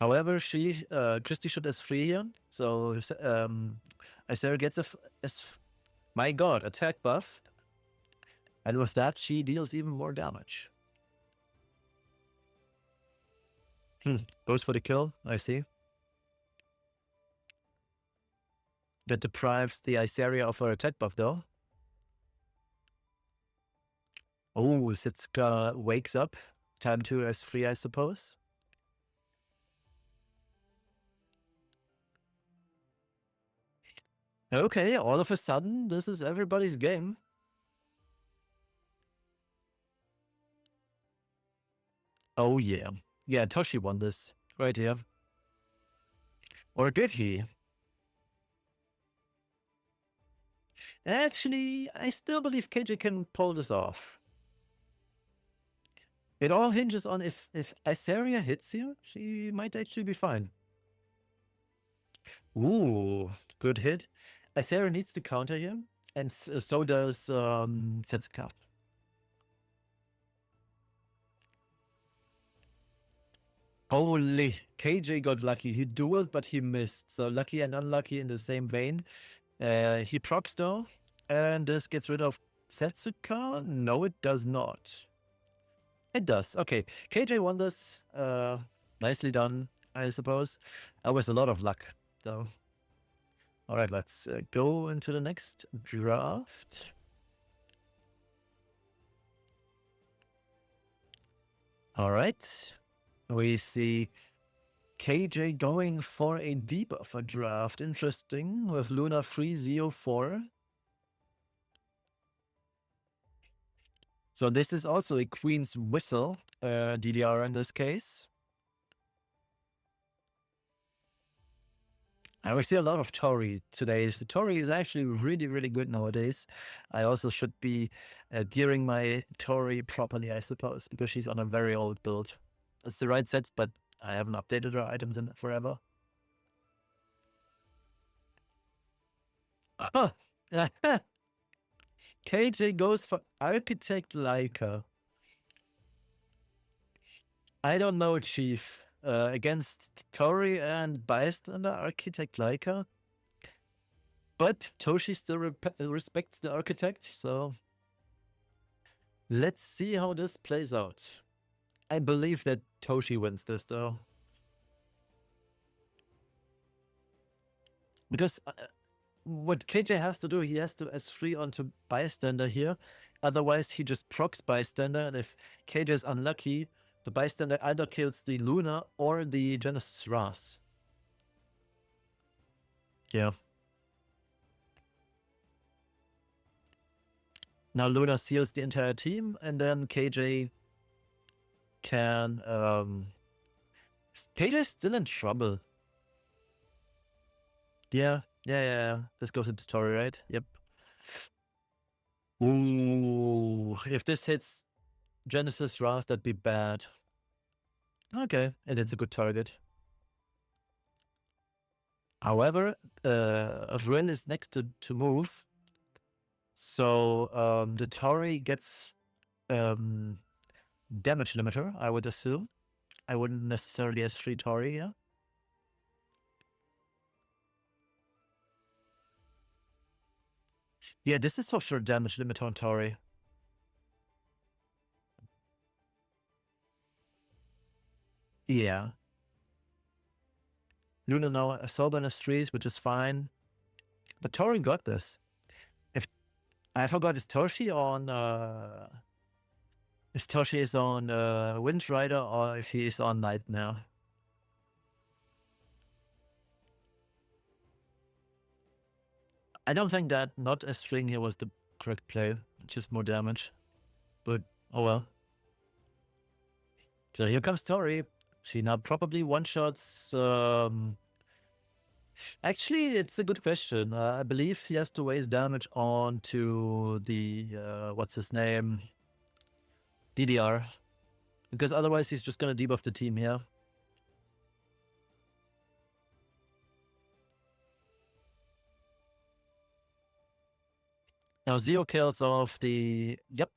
However, Christy should is free here. So Isera gets my god, attack buff. And with that, she deals even more damage. Goes for the kill, I see. That deprives the Iseria of her attack buff, though. Oh, Sitska wakes up. Time to S3, I suppose. Okay, all of a sudden, this is everybody's game. Oh, yeah. Yeah, Toshi won this. Right here. Or did he? Actually, I still believe KJ can pull this off. It all hinges on if Iseria hits here, she might actually be fine. Ooh, good hit. Iseria needs to counter here, and so does Setsuka. Holy, KJ got lucky. He dueled, but he missed. So lucky and unlucky in the same vein. He procs though, and this gets rid of Setsuka. No, it does not. It does. Okay, KJ won this. Nicely done, I suppose. That was a lot of luck, though. All right, let's go into the next draft. All right, we see KJ going for a debuffer draft. Interesting, with Luna free ZO4. So this is also a Queen's Whistle DDR in this case. And we see a lot of Tori today. The Tori is actually really, really good nowadays. I also should be gearing my Tori properly, I suppose, because she's on a very old build. It's the right sets, but I haven't updated her items in forever. Oh. KJ goes for Architect Leica. I don't know, Chief. Against Tori and Bystander, Architect Leica. But Toshi still respects the Architect, so let's see how this plays out. I believe that Toshi wins this, though. Because what KJ has to do, he has to S3 onto Bystander here. Otherwise, he just procs Bystander, and if KJ is unlucky, the Bystander either kills the Luna or the Genesis Ras. Yeah. Now Luna seals the entire team, and then KJ can... KJ is still in trouble. Yeah. This goes into Tori, right? Yep. Ooh, if this hits Genesis Ras, that'd be bad. Okay, and it's a good target. However, Rin is next to move. So the Tori gets damage limiter, I would assume. I wouldn't necessarily S3 Tori here. Yeah, this is for sure damage limiter on Tori. Yeah. Luna now Soulburn S3s, which is fine. But Tori got this. If I forgot, is Toshi on? If Toshi is on Wind Rider or if he is on Nightmare. I don't think that not a string here was the correct play. Just more damage. But oh well. So here comes Tori. She now probably one-shots. Actually, it's a good question. I believe he has to waste damage onto the, what's his name? DDR. Because otherwise he's just gonna debuff the team here. Now Zero kills off the... Yep.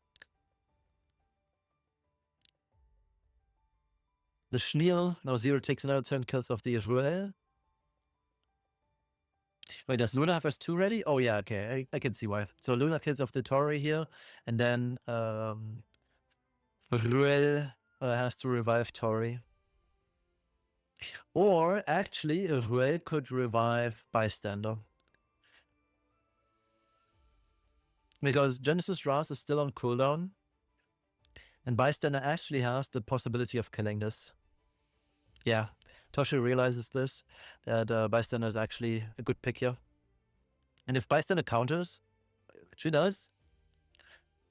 The Schneel. Now Zero takes another turn, kills off the Ruel. Wait, does Luna have S2 ready? Oh yeah, okay, I can see why. So Luna kills off the Tori here, and then Ruel has to revive Tori. Or actually, Ruel could revive Bystander. Because Genesis Ras is still on cooldown, and Bystander actually has the possibility of killing this. Yeah, Toshi realizes this, that Bystander is actually a good pick here. And if Bystander counters, which he does,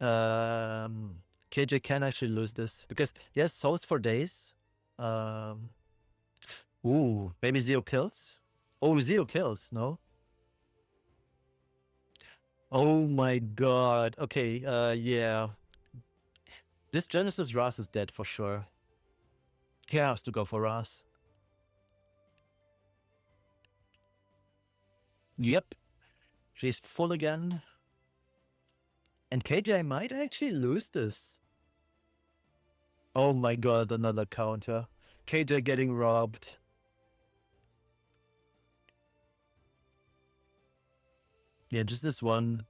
KJ can actually lose this. Because he has souls for days. Ooh, maybe Zero kills? Oh, Zero kills, no? Oh my god. Okay, yeah. This Genesis Ras is dead for sure. He has to go for Ras. Yep. She's full again. And KJ might actually lose this. Oh my god, another counter. KJ getting robbed. Yeah, just this one.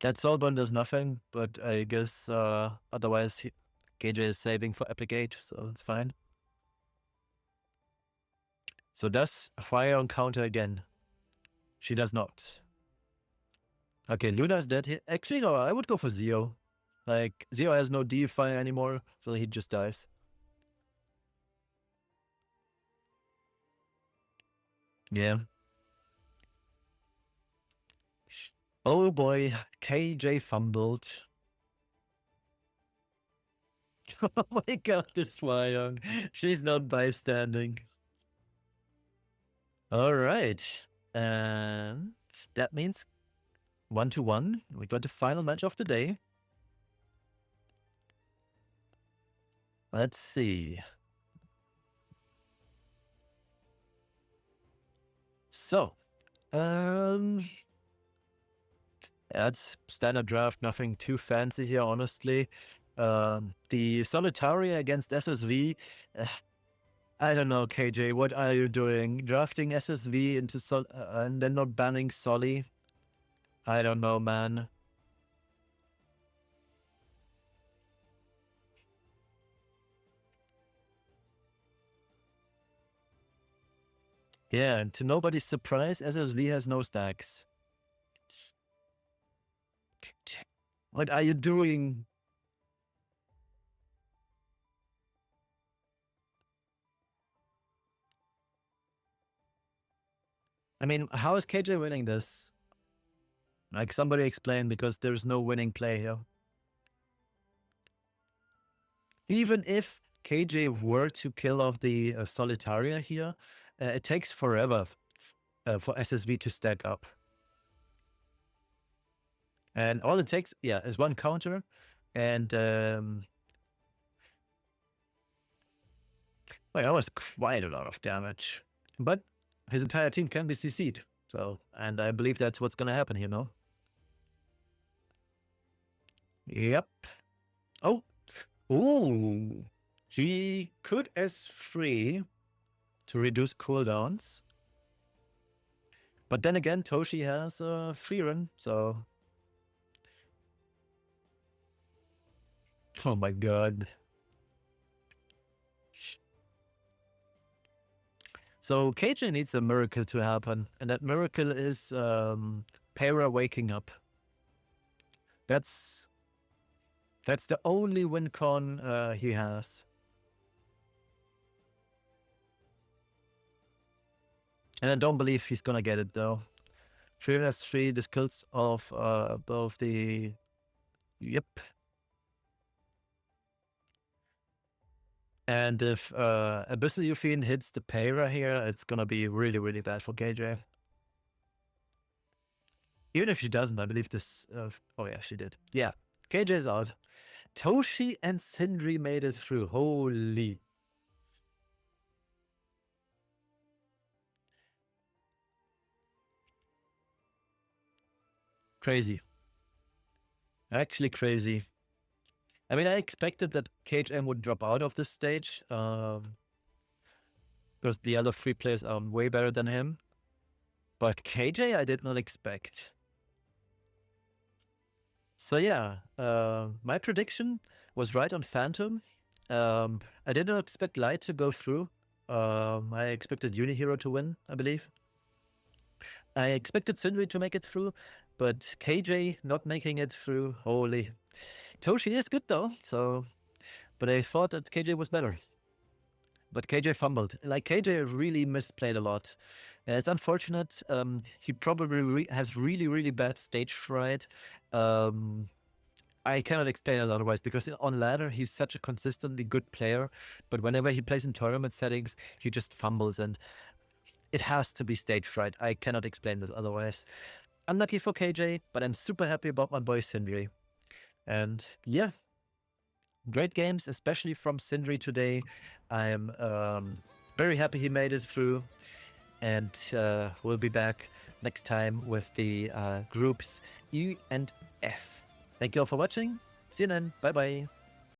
That Soulburn does nothing, but I guess otherwise KJ is saving for Epic 8, so it's fine. So does Fire on counter again? She does not. Okay, Luna's dead here. Actually, no, I would go for Zio. Like, Zio has no DFire anymore, so he just dies. Yeah. Oh boy, KJ fumbled. Oh my god, this Hwayoung. She's not bystanding. Alright. And that means 1-1. We got the final match of the day. Let's see. So, that's standard draft, nothing too fancy here, honestly. The Solitaria against SSV. I don't know, KJ, what are you doing? Drafting SSV into Sol and then not banning Soli? I don't know, man. Yeah, and to nobody's surprise, SSV has no stacks. What are you doing? I mean, how is KJ winning this? Like, somebody explain, because there's no winning play here. Even if KJ were to kill off the Solitaria here, it takes forever for SSV to stack up. And all it takes, yeah, is one counter. And well, that was quite a lot of damage. But his entire team can be CC'd. So, and I believe that's what's gonna happen here, no? Yep. Oh. Ooh. He could S3 to reduce cooldowns. But then again, Toshi has a free run, so... Oh my god. So KJ needs a miracle to happen, and that miracle is Para waking up. That's the only win con he has. And I don't believe he's gonna get it though. Shriv has 3, the skills of both the... Yep. And if Abyssal Euphene hits the Para here, it's gonna be really, really bad for KJ. Even if she doesn't, I believe this... oh yeah, she did. Yeah, KJ's out. Toshi and Sindri made it through. Holy. Crazy. Actually crazy. I mean, I expected that KHM would drop out of this stage, because the other 3 players are way better than him. But KJ, I did not expect. So yeah, my prediction was right on Phantom. I did not expect Light to go through. I expected Unihero to win, I believe. I expected Sindri to make it through, but KJ not making it through, holy. Toshi is good though, so... But I thought that KJ was better. But KJ fumbled. Like, KJ really misplayed a lot. It's unfortunate. He probably has really, really bad stage fright. I cannot explain it otherwise, because on ladder, he's such a consistently good player. But whenever he plays in tournament settings, he just fumbles, and it has to be stage fright. I cannot explain this otherwise. Unlucky for KJ, but I'm super happy about my boy Sindri. And yeah, great games, especially from Sindri today. I'm very happy he made it through, and we'll be back next time with the groups E and F. Thank you all for watching. See you then. Bye bye.